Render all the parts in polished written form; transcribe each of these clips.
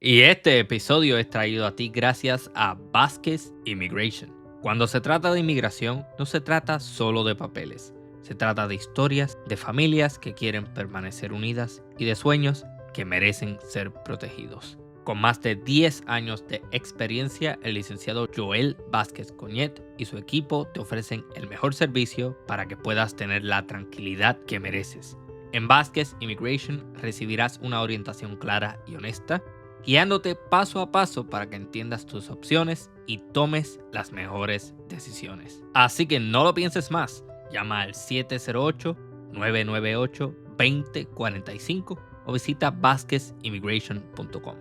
Y este episodio es traído a ti gracias a Vázquez Immigration. Cuando se trata de inmigración, no se trata solo de papeles. Se trata de historias, de familias que quieren permanecer unidas y de sueños que merecen ser protegidos. Con más de 10 años de experiencia, el licenciado Joel Vázquez Coñet y su equipo te ofrecen el mejor servicio para que puedas tener la tranquilidad que mereces. En Vázquez Immigration recibirás una orientación clara y honesta, guiándote paso a paso para que entiendas tus opciones y tomes las mejores decisiones. Así que no lo pienses más, llama al 708-998-2045 o visita vasquezimmigration.com.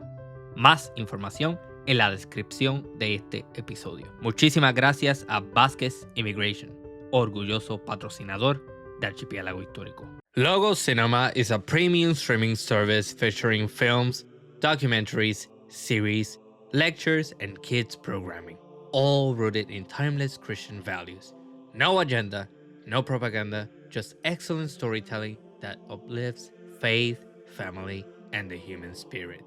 Más información en la descripción de este episodio. Muchísimas gracias a Vázquez Immigration, orgulloso patrocinador de Archipiélago Histórico. Logos Cinema is a premium streaming service featuring films, documentaries, series, lectures, and kids programming, all rooted in timeless Christian values. No agenda, no propaganda, just excellent storytelling that uplifts faith, family, and the human spirit.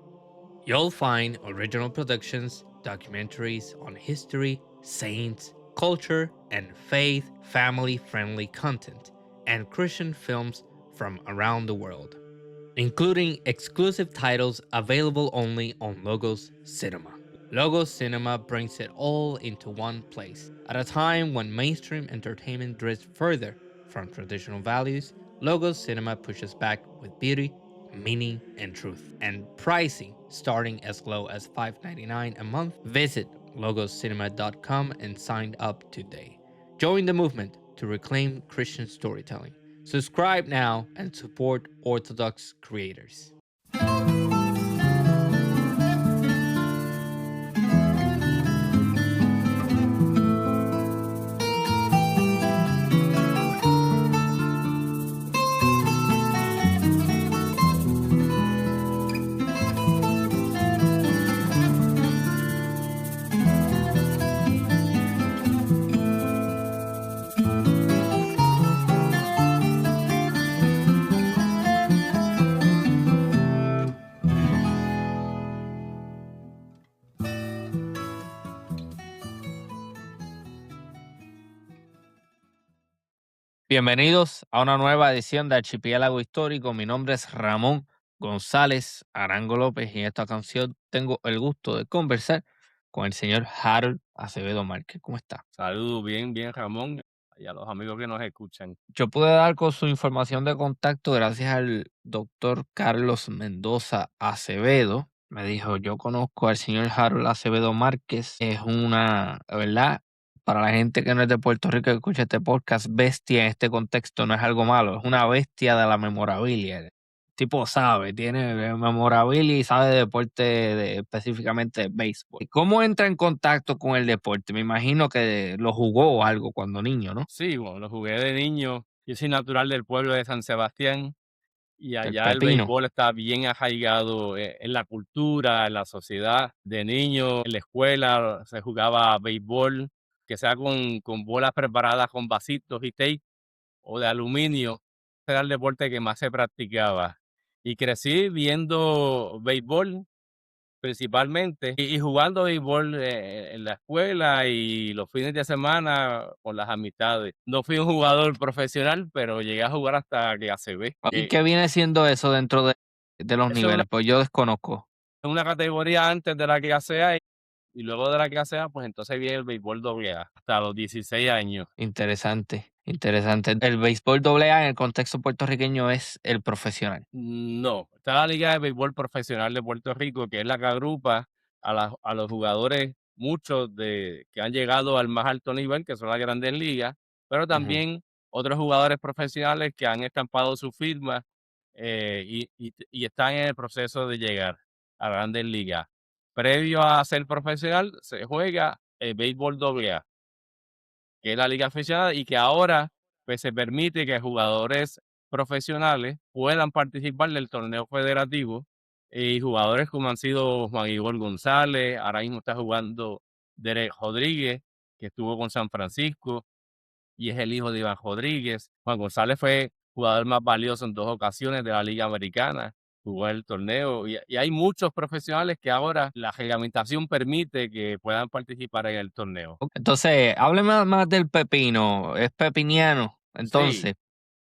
You'll find original productions, documentaries on history, saints, culture, and faith, family-friendly content, and Christian films from around the world, including exclusive titles available only on Logos Cinema. Logos Cinema brings it all into one place. At a time when mainstream entertainment drifts further from traditional values, Logos Cinema pushes back with beauty, meaning, and truth. And pricing starting as low as $5.99 a month. Visit logoscinema.com and sign up today. Join the movement to reclaim Christian storytelling. Subscribe now and support Orthodox creators. Bienvenidos a una nueva edición de Archipiélago Histórico. Mi nombre es Ramón González Arango López y en esta ocasión tengo el gusto de conversar con el señor Harold Acevedo Márquez. ¿Cómo está? Saludos, bien, Ramón, y a los amigos que nos escuchan. Yo pude dar con su información de contacto gracias al doctor Carlos Mendoza Acevedo. Me dijo, yo conozco al señor Harold Acevedo Márquez. Es una, ¿verdad? Para la gente que no es de Puerto Rico que escucha este podcast, bestia en este contexto no es algo malo, es una bestia de la memorabilia. El tipo sabe, tiene memorabilia y sabe de deporte, específicamente de béisbol. ¿Y cómo entra en contacto con el deporte? Me imagino que lo jugó o algo cuando niño, ¿no? Sí, bueno, lo jugué de niño. Yo soy natural del pueblo de San Sebastián y El allá el pepino. béisbol está bien arraigado en la cultura, en la sociedad. De niño, en la escuela se jugaba béisbol, que sea con bolas preparadas con vasitos y tape o de aluminio. Ese era el deporte que más se practicaba. Y crecí viendo béisbol principalmente, y jugando béisbol en la escuela y los fines de semana con las amistades. No fui un jugador profesional, pero llegué a jugar hasta clase B. ¿Y qué viene siendo eso dentro de los Eso niveles? Pues yo desconozco. es una categoría antes de la clase A y luego de la clase A, pues entonces viene el béisbol doble A, hasta los 16 años. Interesante, interesante. El béisbol AA en el contexto puertorriqueño es el profesional. No, está la Liga de Béisbol Profesional de Puerto Rico, que es la que agrupa a los jugadores, muchos que han llegado al más alto nivel, que son las grandes ligas, pero Ujú. también otros jugadores profesionales que han estampado su firma y están en el proceso de llegar a grandes ligas. Previo a ser profesional, se juega el béisbol AA, que es la liga aficionada y que ahora pues se permite que jugadores profesionales puedan participar del torneo federativo y jugadores como han sido Juan Igor González, ahora mismo está jugando Derek Rodríguez, que estuvo con San Francisco y es el hijo de Iván Rodríguez. Juan González fue jugador más valioso en 2 ocasiones de la Liga Americana. jugó el torneo. Y hay muchos profesionales que ahora la reglamentación permite que puedan participar en el torneo. Entonces, hábleme más del pepino, es pepiniano, Sí, entonces.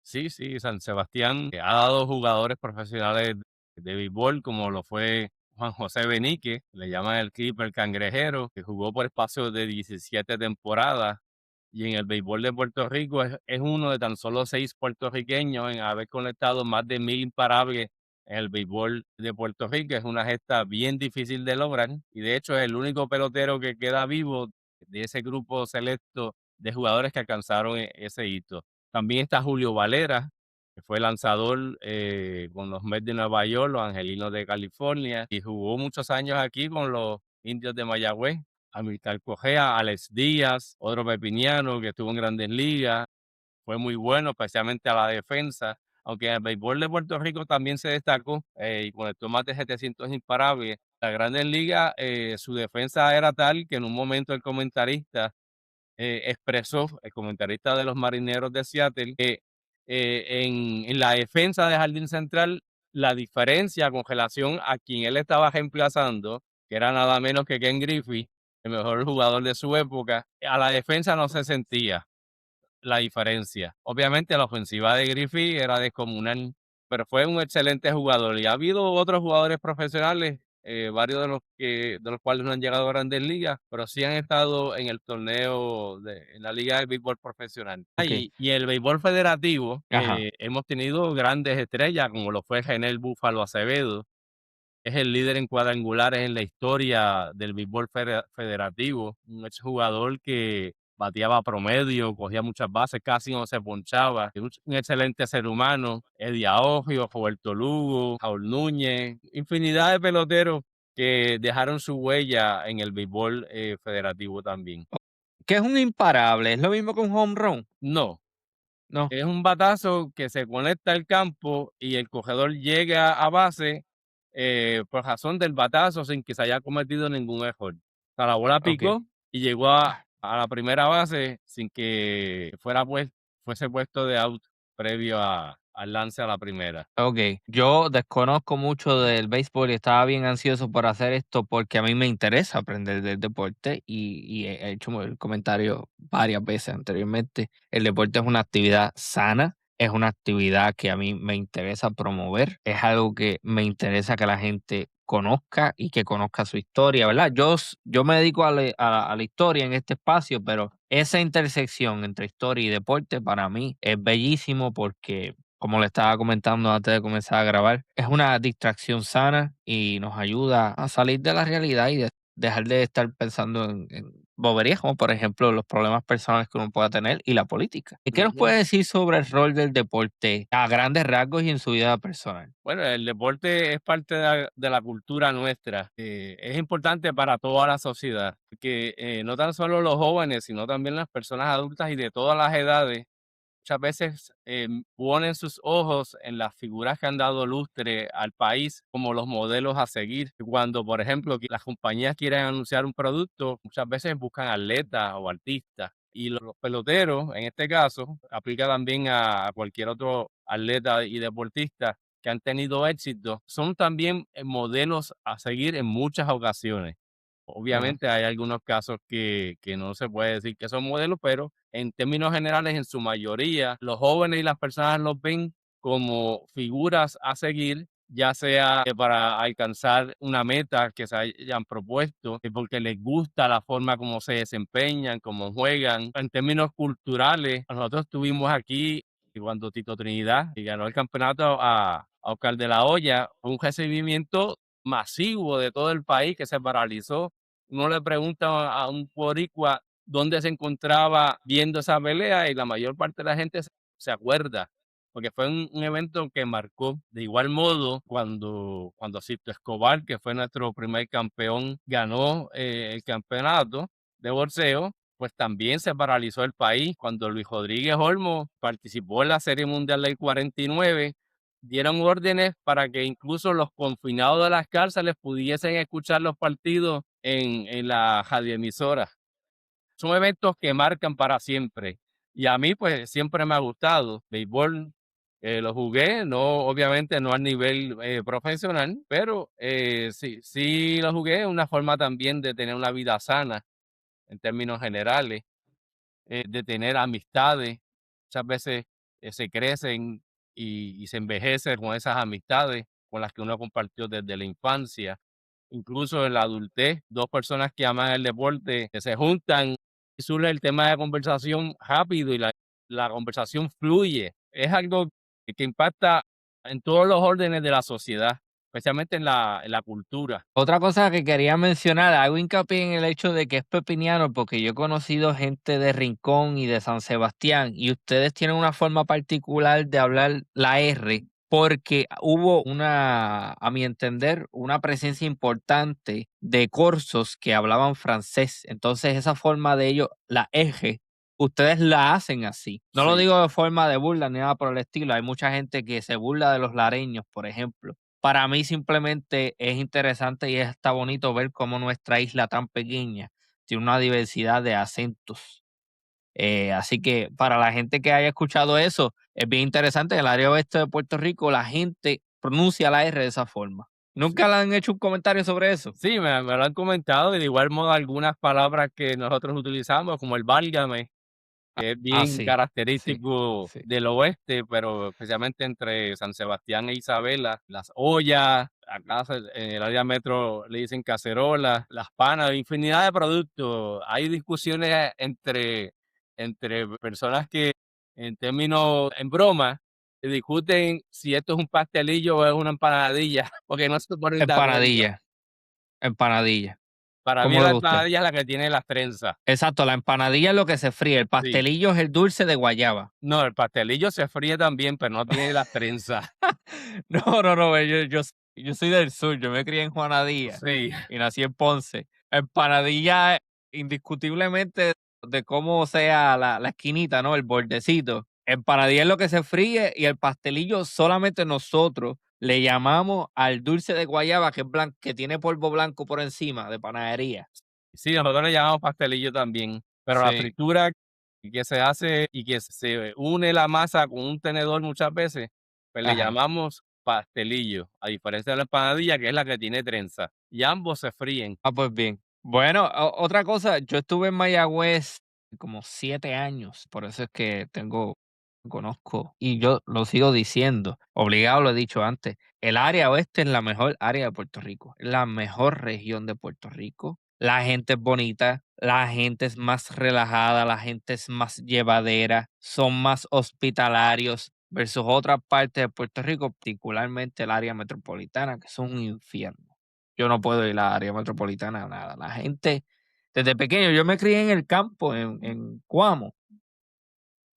sí, sí, San Sebastián ha dado jugadores profesionales de béisbol, como lo fue Juan José Benique, le llaman el Keeper Cangrejero, que jugó por espacio de 17 temporadas. Y en el béisbol de Puerto Rico es uno de tan solo 6 puertorriqueños en haber conectado más de 1000 imparables en el béisbol de Puerto Rico. Es una gesta bien difícil de lograr y de hecho es el único pelotero que queda vivo de ese grupo selecto de jugadores que alcanzaron ese hito. También está Julio Valera, que fue lanzador con los Mets de Nueva York, los Angelinos de California, y jugó muchos años aquí con los Indios de Mayagüez. Amílcar Correa, Alex Díaz, otro pepiniano que estuvo en Grandes Ligas, fue muy bueno, especialmente a la defensa, aunque en el béisbol de Puerto Rico también se destacó y conectó más de 700 imparables. La Grandes Ligas, su defensa era tal que en un momento el comentarista expresó, el comentarista de los Marineros de Seattle, que en la defensa de Jardín Central, la diferencia con relación a quien él estaba reemplazando, que era nada menos que Ken Griffey, el mejor jugador de su época, a la defensa no se sentía la diferencia. Obviamente la ofensiva de Griffey era descomunal, pero fue un excelente jugador. Y ha habido otros jugadores profesionales, varios de los cuales no han llegado a Grandes Ligas, pero sí han estado en el torneo en la Liga de Béisbol Profesional. Ok, Y el béisbol federativo, ajá, hemos tenido grandes estrellas, como lo fue Genel Búfalo Acevedo, es el líder en cuadrangulares en la historia del béisbol federativo, un exjugador que bateaba promedio, cogía muchas bases, casi no se ponchaba, un excelente ser humano, Eddie Aogio, Roberto Lugo, Raúl Núñez, infinidad de peloteros que dejaron su huella en el béisbol federativo también. ¿qué es un imparable? ¿Es lo mismo que un home run? No, No, es un batazo que se conecta al campo y el corredor llega a base por razón del batazo sin que se haya cometido ningún error. O sea, la bola ok. picó y llegó a la primera base sin que fuese puesto de out previo al lance a la primera. Ok, yo desconozco mucho del béisbol y estaba bien ansioso por hacer esto porque a mí me interesa aprender del deporte y he hecho el comentario varias veces anteriormente. El deporte es una actividad sana, es una actividad que a mí me interesa promover, es algo que me interesa que la gente conozca y que conozca su historia, ¿verdad? Yo me dedico a la historia en este espacio, pero esa intersección entre historia y deporte para mí es bellísimo porque como le estaba comentando antes de comenzar a grabar, es una distracción sana y nos ayuda a salir de la realidad y dejar de estar pensando en boberías, como por ejemplo los problemas personales que uno pueda tener y la política. ¿Y qué nos Ujú. puede decir sobre el rol del deporte a grandes rasgos y en su vida personal? Bueno, el deporte es parte de la cultura nuestra. Es importante para toda la sociedad, que no tan solo los jóvenes, sino también las personas adultas y de todas las edades muchas veces ponen sus ojos en las figuras que han dado lustre al país como los modelos a seguir. Cuando, por ejemplo, las compañías quieren anunciar un producto, muchas veces buscan atletas o artistas. Y los peloteros, en este caso, aplica también a cualquier otro atleta y deportista que han tenido éxito, son también modelos a seguir en muchas ocasiones. Ajá. Obviamente hay algunos casos que no se puede decir que son modelos, pero en términos generales, en su mayoría, los jóvenes y las personas los ven como figuras a seguir, ya sea para alcanzar una meta que se hayan propuesto, porque les gusta la forma como se desempeñan, cómo juegan. En términos culturales, nosotros estuvimos aquí y cuando Tito Trinidad y ganó el campeonato a Oscar de la Hoya, fue un recibimiento masivo de todo el país que se paralizó. Uno le pregunta a un boricua dónde se encontraba viendo esa pelea y la mayor parte de la gente se acuerda, porque fue un evento que marcó. De igual modo, cuando Sisto Escobar, que fue nuestro primer campeón, ganó el campeonato de boxeo, pues también se paralizó el país. Cuando Luis Rodríguez Olmo participó en la Serie Mundial del 49, dieron órdenes para que incluso los confinados de las cárceles pudiesen escuchar los partidos en la radioemisora. Son eventos que marcan para siempre. Y a mí, pues, siempre me ha gustado béisbol, Lo jugué, no, obviamente no al nivel profesional, pero sí lo jugué, es una forma también de tener una vida sana en términos generales, de tener amistades. Muchas veces se crecen y se envejece con esas amistades con las que uno compartió desde la infancia, incluso en la adultez. Dos personas que aman el deporte que se juntan y surge el tema de conversación rápido y la conversación fluye. Es algo que impacta en todos los órdenes de la sociedad, especialmente en la cultura. Otra cosa que quería mencionar, hago hincapié en el hecho de que es pepiniano, porque yo he conocido gente de Rincón y de San Sebastián, y ustedes tienen una forma particular de hablar la R, porque hubo una, a mi entender, una presencia importante de corsos que hablaban francés. Entonces, esa forma de ellos, la R, ustedes la hacen así. No lo Sí. digo de forma de burla ni nada por el estilo. Hay mucha gente que se burla de los lareños, por ejemplo. Para mí simplemente es interesante y está bonito ver cómo nuestra isla tan pequeña tiene una diversidad de acentos. Así que para la gente que haya escuchado eso, es bien interesante. En el área oeste de Puerto Rico la gente pronuncia la R de esa forma. ¿Nunca le han hecho un comentario sobre eso? Sí, me lo han comentado y de igual modo algunas palabras que nosotros utilizamos, como el válgame, que es Ah, bien sí, sí, característico sí. del oeste, pero especialmente entre San Sebastián e Isabela, las ollas, acá en el área metro le dicen cacerolas, las panas, infinidad de productos. Hay discusiones entre personas que en términos, en broma, discuten si esto es un pastelillo o es una empanadilla, porque no se ponen de acuerdo. Empanadilla, empanadilla. Para mí ¿Cómo le la gusta? empanadilla es la que tiene las trenzas. Exacto, la empanadilla es lo que se fríe, el Sí. pastelillo es el dulce de guayaba. No, el pastelillo se fríe también, pero no tiene las trenzas. No, no, no, yo soy del sur, yo me crié en Juanadía Sí, y nací en Ponce. Empanadilla, indiscutiblemente, de cómo sea la esquinita, ¿no? El bordecito. Empanadilla es lo que se fríe y el pastelillo solamente nosotros le llamamos al dulce de guayaba que es que tiene polvo blanco por encima de panadería. sí, nosotros le llamamos pastelillo también, pero la Sí, fritura que se hace y que se une la masa con un tenedor muchas veces, pues le ajá. llamamos pastelillo, a diferencia de la empanadilla, que es la que tiene trenza, y ambos se fríen. Ah, pues bien. Bueno, otra cosa, yo estuve en Mayagüez como 7 años, por eso es que conozco, y yo lo sigo diciendo, obligado lo he dicho antes, el área oeste es la mejor área de Puerto Rico, es la mejor región de Puerto Rico. La gente es bonita, la gente es más relajada, la gente es más llevadera, son más hospitalarios versus otras partes de Puerto Rico, particularmente el área metropolitana, que es un infierno. Yo no puedo ir a la área metropolitana, nada. La gente, desde pequeño, yo me crié en el campo, en Cuamo,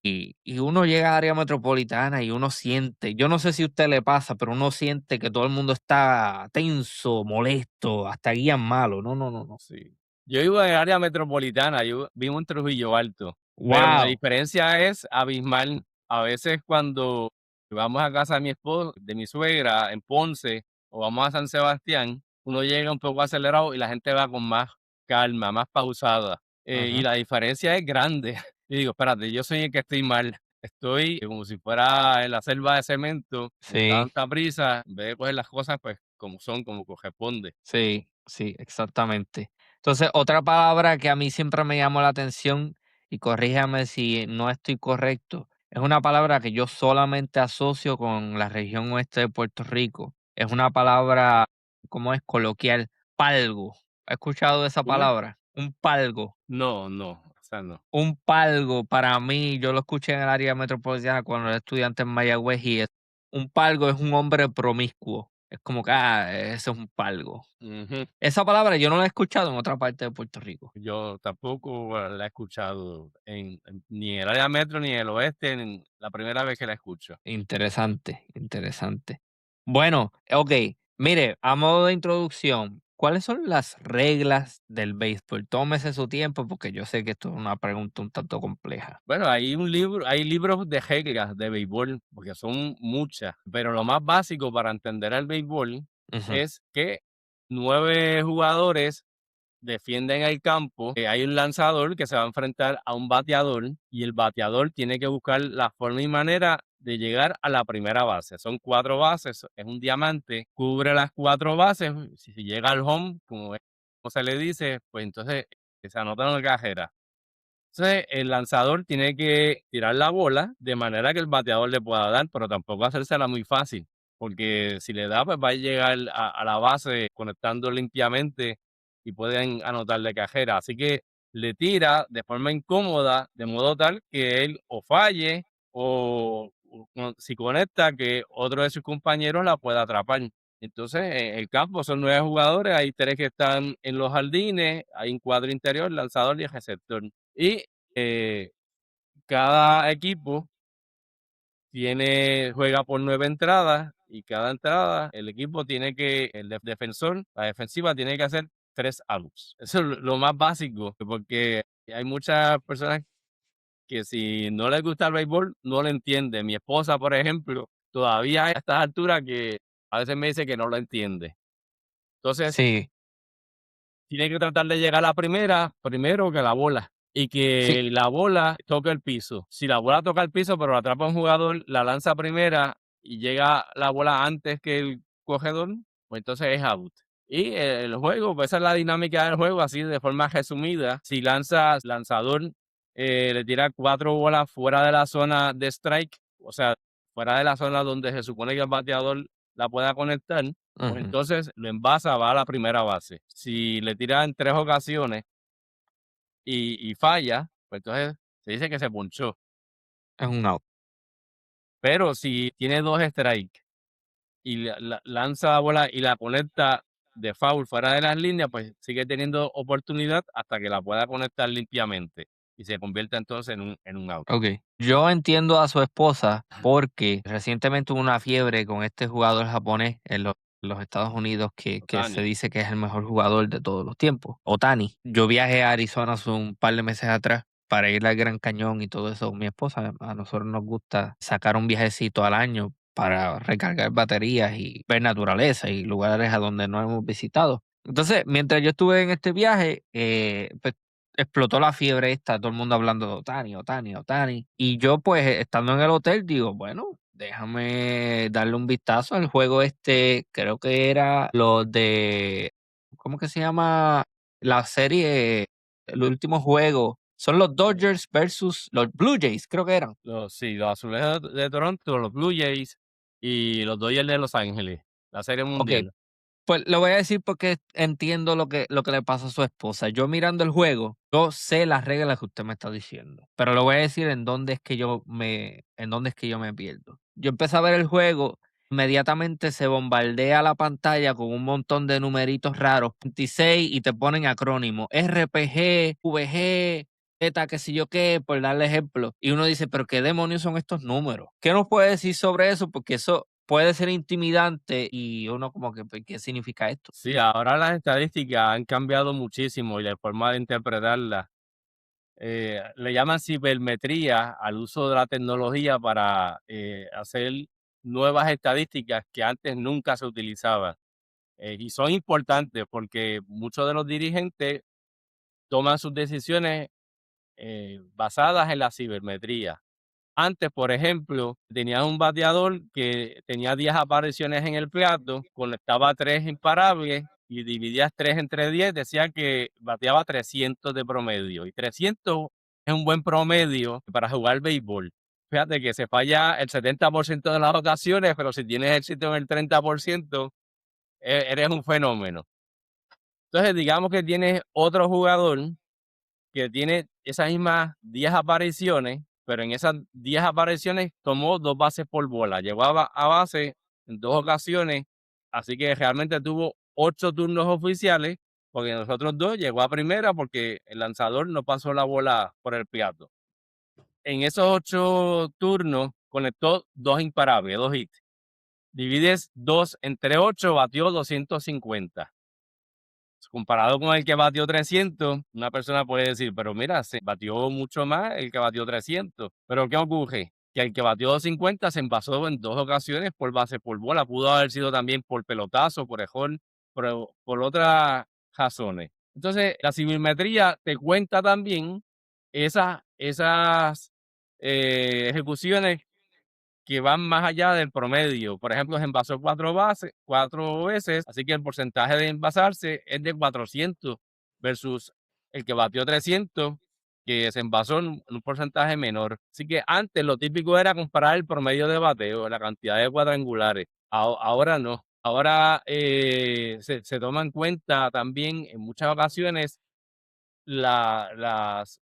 y uno llega a área metropolitana y uno siente, yo no sé si a usted le pasa, pero uno siente que todo el mundo está tenso, molesto, hasta guían malo. No, no, no, no. Sí. Yo vivo en el área metropolitana, yo vivo en Trujillo Alto, pero la Wow. diferencia es abismal. A veces cuando vamos a casa de mi esposo, de mi suegra en Ponce, o vamos a San Sebastián, uno llega un poco acelerado y la gente va con más calma, más pausada. Y la diferencia es grande. Y digo, espérate, yo soy el que estoy mal. Estoy como si fuera en la selva de cemento, con Sí. tanta prisa, en vez de coger las cosas pues como son, como corresponde. Sí, sí, exactamente. Entonces, otra palabra que a mí siempre me llamó la atención, y corríjame si no estoy correcto, es una palabra que yo solamente asocio con la región oeste de Puerto Rico. Es una palabra, ¿cómo es? Coloquial, palgo. ¿Ha escuchado esa ¿Cómo es? palabra? Un palgo. No, no, o sea, no. Un palgo para mí, yo lo escuché en el área metropolitana cuando era estudiante en Mayagüez y un palgo es un hombre promiscuo. Es como que, ese es un palgo. Ujú. Esa palabra yo no la he escuchado en otra parte de Puerto Rico. Yo tampoco la he escuchado ni en el área metro ni en el oeste, la primera vez que la escucho. Interesante, interesante. Bueno, okey, mire, a modo de introducción, ¿cuáles son las reglas del béisbol? Tómese su tiempo, porque yo sé que esto es una pregunta un tanto compleja. Bueno, hay libros de reglas de béisbol, porque son muchas, pero lo más básico para entender el béisbol Ujú, es que 9 jugadores defienden el campo, hay un lanzador que se va a enfrentar a un bateador y el bateador tiene que buscar la forma y manera de llegar a la primera base. Son 4 bases, es un diamante, cubre las 4 bases. Si llega al home, como se le dice, pues entonces se anota en la cajera. Entonces, el lanzador tiene que tirar la bola de manera que el bateador le pueda dar, pero tampoco hacérsela muy fácil, porque si le da, pues va a llegar a la base conectando limpiamente y pueden anotarle cajera. Así que le tira de forma incómoda, de modo tal que él o falle o si conecta, que otro de sus compañeros la pueda atrapar. Entonces, en el campo son 9 jugadores, hay 3 que están en los jardines, hay un cuadro interior, lanzador y el receptor. Y eh, cada equipo juega por 9 entradas y cada entrada el equipo el defensor, la defensiva tiene que hacer 3 outs. Eso es lo más básico, porque hay muchas personas que si no les gusta el béisbol, no lo entienden. Mi esposa, por ejemplo, todavía a estas alturas que a veces me dice que no lo entiende. Entonces, Sí, tiene que tratar de llegar a la primera, primero que la bola, y sí, que la bola toque el piso. Si la bola toca el piso, pero la atrapa un jugador, la lanza primera y llega la bola antes que el cogedor, pues entonces es out. Y el juego, pues esa es la dinámica del juego, así de forma resumida. Si lanzador le tira 4 bolas fuera de la zona de strike, o sea, fuera de la zona donde se supone que el bateador la pueda conectar, pues ujú, entonces lo envasa, va a la primera base. Si le tira en 3 ocasiones y falla, pues entonces se dice que se ponchó. es un out. Pero si tiene 2 strikes y lanza la bola y la conecta de foul fuera de las líneas, pues sigue teniendo oportunidad hasta que la pueda conectar limpiamente y se convierta entonces en un out. Okey. Yo entiendo a su esposa porque recientemente hubo una fiebre con este jugador japonés en los Estados Unidos que se Ohtani. dice que es el mejor jugador de todos los tiempos, Ohtani. Yo viajé a Arizona hace un par de meses atrás para ir al Gran Cañón y todo eso con mi esposa. A nosotros nos gusta sacar un viajecito al año para recargar baterías y ver naturaleza y lugares a donde no hemos visitado. Entonces, mientras yo estuve en este viaje, pues explotó la fiebre esta, todo el mundo hablando de Otani, Otani, Otani. Y yo, pues, estando en el hotel, digo, bueno, déjame darle un vistazo al juego este, creo que era los de, ¿cómo que se llama? La serie, el último juego. Son los Dodgers versus los Blue Jays, creo que eran. Los Azulejos de Toronto, los Blue Jays y los Dodgers de Los Ángeles, la Serie Ok, Mundial. pues lo voy a decir porque entiendo lo que le pasa a su esposa. Yo mirando el juego, yo sé las reglas que usted me está diciendo, pero lo voy a decir en dónde es que yo me pierdo. Yo empecé a ver el juego, inmediatamente se bombardea la pantalla con un montón de numeritos raros, 26 y te ponen acrónimo, RPG, VG, Z, qué sé yo qué, por darle ejemplo. Y uno dice, pero ¿qué demonios son estos números? ¿Qué nos puede decir sobre eso? Porque eso puede ser intimidante y uno como que, pues, ¿qué significa esto? Sí, ahora las estadísticas han cambiado muchísimo y la forma de interpretarlas. Le llaman cibermetría al uso de la tecnología para hacer nuevas estadísticas que antes nunca se utilizaban. Y son importantes porque muchos de los dirigentes toman sus decisiones basadas en la cibermetría. Antes, por ejemplo, tenías un bateador que tenía 10 apariciones en el plato, conectaba 3 imparables y dividías 3 entre 10, decía que bateaba 300 de promedio. Y 300 es un buen promedio para jugar béisbol. Fíjate que se falla el 70% de las ocasiones, pero si tienes éxito en el 30%, eres un fenómeno. Entonces, digamos que tienes otro jugador que tiene esas mismas 10 apariciones, pero en esas 10 apariciones tomó 2 bases por bola. Llegó a base en 2 ocasiones, así que realmente tuvo 8 turnos oficiales, porque nosotros 2 llegó a primera porque el lanzador no pasó la bola por el plato. En esos 8 turnos conectó 2 imparables, 2 hits. Divides 2 entre 8, batió 250. Comparado con el que batió 300, una persona puede decir, pero mira, se batió mucho más el que batió 300. Pero ¿qué ocurre? Que el que batió 250 se envasó en 2 ocasiones por base por bola. Pudo haber sido también por pelotazo, por ejemplo, por otras razones. Entonces, la cibermetría te cuenta también esas ejecuciones que van más allá del promedio. Por ejemplo, se envasó 4 veces, así que el porcentaje de envasarse es de 400 versus el que batió 300, que se envasó en un porcentaje menor. Así que antes lo típico era comparar el promedio de bateo, la cantidad de cuadrangulares. Ahora no. Ahora se toma en cuenta también en muchas ocasiones las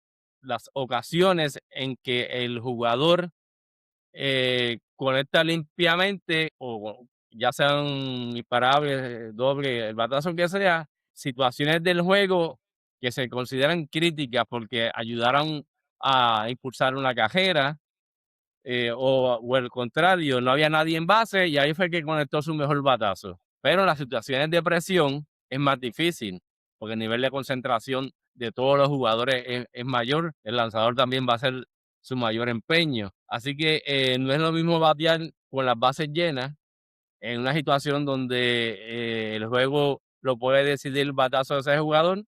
ocasiones en que el jugador conecta limpiamente, o ya sean imparables, doble, el batazo que sea, situaciones del juego que se consideran críticas porque ayudaron a impulsar una carrera, o el contrario, no había nadie en base y ahí fue que conectó su mejor batazo. Pero en las situaciones de presión es más difícil, porque el nivel de concentración de todos los jugadores es mayor, el lanzador también va a hacer su mayor empeño. Así que no es lo mismo batear con las bases llenas en una situación donde el juego lo puede decidir el batazo de ese jugador,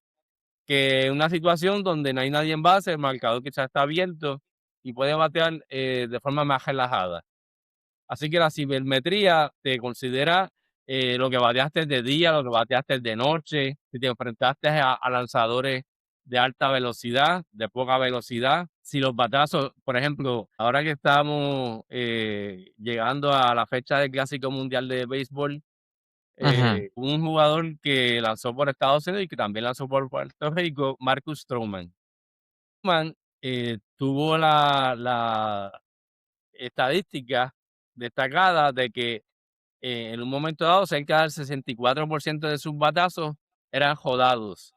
que en una situación donde no hay nadie en base, el marcador quizás está abierto y puede batear de forma más relajada. Así que la cibermetría te considera lo que bateaste de día, lo que bateaste de noche, si te enfrentaste a lanzadores de alta velocidad, de poca velocidad, si los batazos, por ejemplo, ahora que estamos llegando a la fecha del Clásico Mundial de Béisbol, Ujú, un jugador que lanzó por Estados Unidos y que también lanzó por Puerto Rico, Marcus Stroman. Stroman tuvo la estadística destacada de que en un momento dado cerca del 64% de sus batazos eran jodados,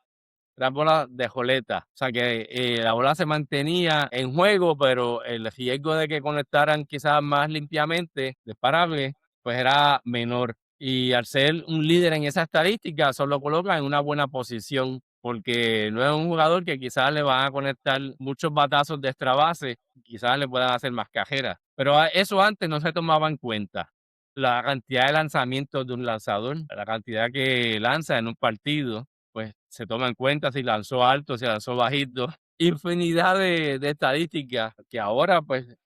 eran bolas de joleta. O sea que la bola se mantenía en juego, pero el riesgo de que conectaran quizás más limpiamente, disparable, pues era menor. Y al ser un líder en esa estadística, eso lo coloca en una buena posición, porque no es un jugador que quizás le van a conectar muchos batazos de extra base, quizás le puedan hacer más cajeras. Pero eso antes no se tomaba en cuenta. La cantidad de lanzamientos de un lanzador, la cantidad que lanza en un partido, pues se toma en cuenta si lanzó alto, si lanzó bajito, infinidad de estadísticas que ahora pues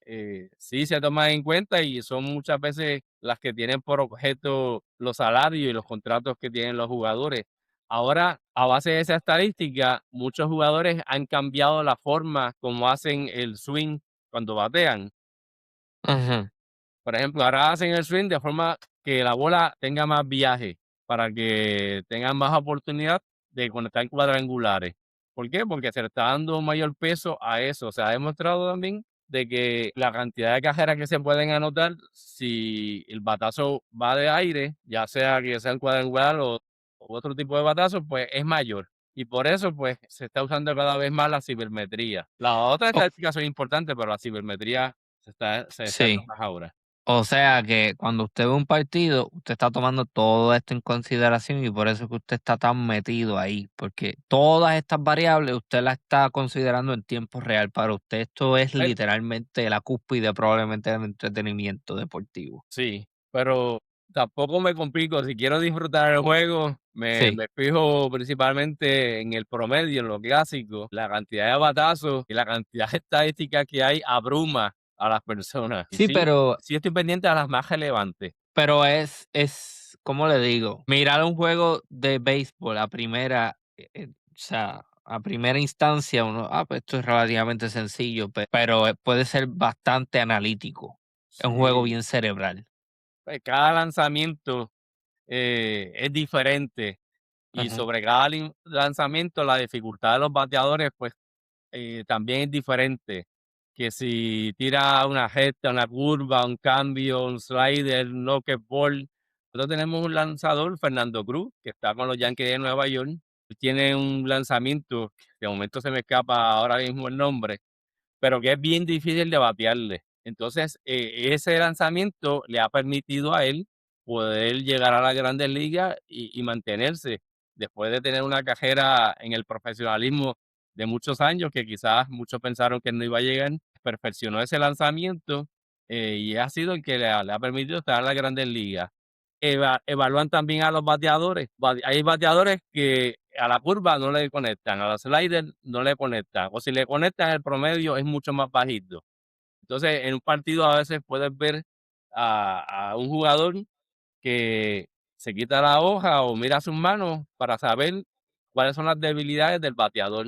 sí se toman en cuenta y son muchas veces las que tienen por objeto los salarios y los contratos que tienen los jugadores. Ahora, a base de esa estadística, muchos jugadores han cambiado la forma como hacen el swing cuando batean. ujú, Por ejemplo, ahora hacen el swing de forma que la bola tenga más viaje, para que tengan más oportunidad de conectar cuadrangulares. ¿Por qué? Porque se le está dando mayor peso a eso. Se ha demostrado también de que la cantidad de carreras que se pueden anotar si el batazo va de aire, ya sea que sea el cuadrangular o otro tipo de batazo, pues es mayor. Y por eso, pues, se está usando cada vez más la cibermetría. Las otras oh, estadísticas son importantes, pero la cibermetría se destaca sí. más ahora. O sea que cuando usted ve un partido, usted está tomando todo esto en consideración y por eso es que usted está tan metido ahí, porque todas estas variables usted las está considerando en tiempo real. Para usted esto es Eh, literalmente la cúspide probablemente del entretenimiento deportivo. sí, pero tampoco me complico. Si quiero disfrutar el juego, Sí. me fijo principalmente en el promedio, en lo clásico. La cantidad de batazos y la cantidad de estadísticas que hay abruma a las personas. Y Sí, sí, pero sí estoy pendiente a las más relevantes. ¿cómo le digo? Mirar un juego de béisbol a primera, o sea, a primera instancia, uno, pues esto es relativamente sencillo, pero puede ser bastante analítico. Es un juego Sí, bien cerebral. pues cada lanzamiento es diferente y Ujú, sobre cada lanzamiento la dificultad de los bateadores, pues también es diferente, que si tira una recta, una curva, un cambio, un slider, un knockleball. Nosotros tenemos un lanzador, Fernando Cruz, que está con los Yankees de Nueva York. Tiene un lanzamiento, que de momento se me escapa ahora mismo el nombre, pero que es bien difícil de batearle. Entonces, ese lanzamiento le ha permitido a él poder llegar a la Grandes Ligas y mantenerse después de tener una carrera en el profesionalismo de muchos años, que quizás muchos pensaron que no iba a llegar. Perfeccionó ese lanzamiento y ha sido el que le ha permitido estar en la Grandes Ligas. Evalúan también a los bateadores. Hay bateadores que a la curva no le conectan, a los sliders no le conectan, o si le conectan el promedio es mucho más bajito. Entonces, en un partido a veces puedes ver a un jugador que se quita la hoja o mira sus manos para saber cuáles son las debilidades del bateador.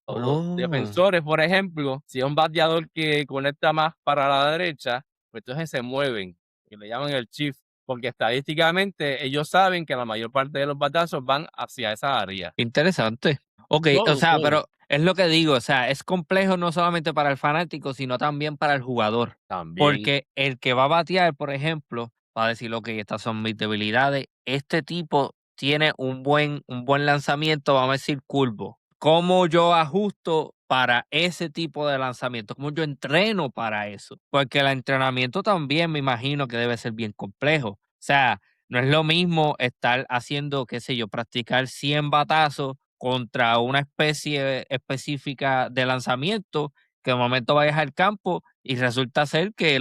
O los Oh, defensores, por ejemplo, si es un bateador que conecta más para la derecha, pues entonces se mueven, que le llaman el shift, porque estadísticamente ellos saben que la mayor parte de los batazos van hacia esa área. interesante. Ok, o Todo, sea, todo. pero es lo que digo, o sea, es complejo no solamente para el fanático, sino también para el jugador. También. Porque el que va a batear, por ejemplo, va a decir, ok, estas son mis debilidades. Este tipo tiene un buen lanzamiento, vamos a decir, curvo. ¿Cómo yo ajusto para ese tipo de lanzamiento? ¿Cómo yo entreno para eso? Porque el entrenamiento también me imagino que debe ser bien complejo. O sea, no es lo mismo estar haciendo, qué sé yo, practicar 100 batazos contra una especie específica de lanzamiento, que de momento vayas al campo y resulta ser que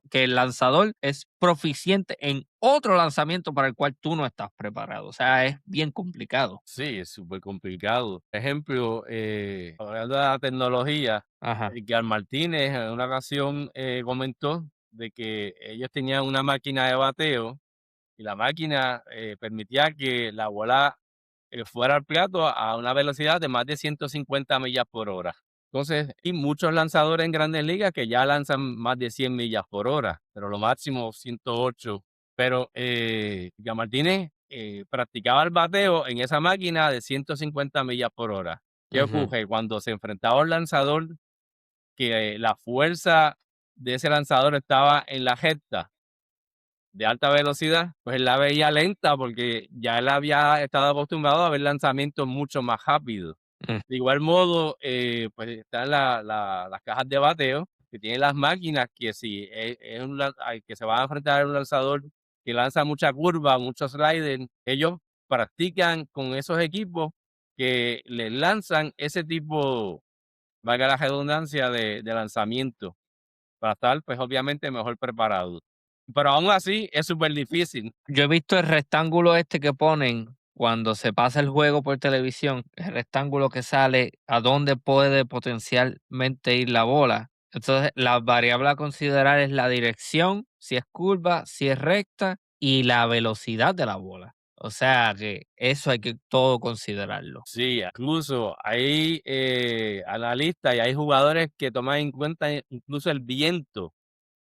que el lanzador es proficiente en otro lanzamiento para el cual tú no estás preparado. O sea, es bien complicado. Sí, es súper complicado. Por ejemplo, hablando de la tecnología, Ajá. Edgar Martínez en una ocasión comentó de que ellos tenían una máquina de bateo y la máquina permitía que la bola fuera al plato a una velocidad de más de 150 millas por hora. Entonces, hay muchos lanzadores en grandes ligas que ya lanzan más de 100 millas por hora, pero lo máximo 108. Pero Edgar Martínez practicaba el bateo en esa máquina de 150 millas por hora. ¿Qué Ujú, ocurre? Cuando se enfrentaba a un lanzador que la fuerza de ese lanzador estaba en la recta, de alta velocidad, pues él la veía lenta porque ya él había estado acostumbrado a ver lanzamientos mucho más rápidos. mm, De igual modo, pues están las cajas de bateo que tienen las máquinas que si es que se va a enfrentar a un lanzador que lanza mucha curva, muchos sliders, ellos practican con esos equipos que les lanzan ese tipo, valga la redundancia, de lanzamiento para estar, pues obviamente mejor preparado. Pero aún así es súper difícil. yo he visto el rectángulo este que ponen cuando se pasa el juego por televisión, el rectángulo que sale a dónde puede potencialmente ir la bola. Entonces, la variable a considerar es la dirección, si es curva, si es recta y la velocidad de la bola. O sea que eso hay que todo considerarlo. Sí, incluso hay analistas y hay jugadores que toman en cuenta incluso el viento,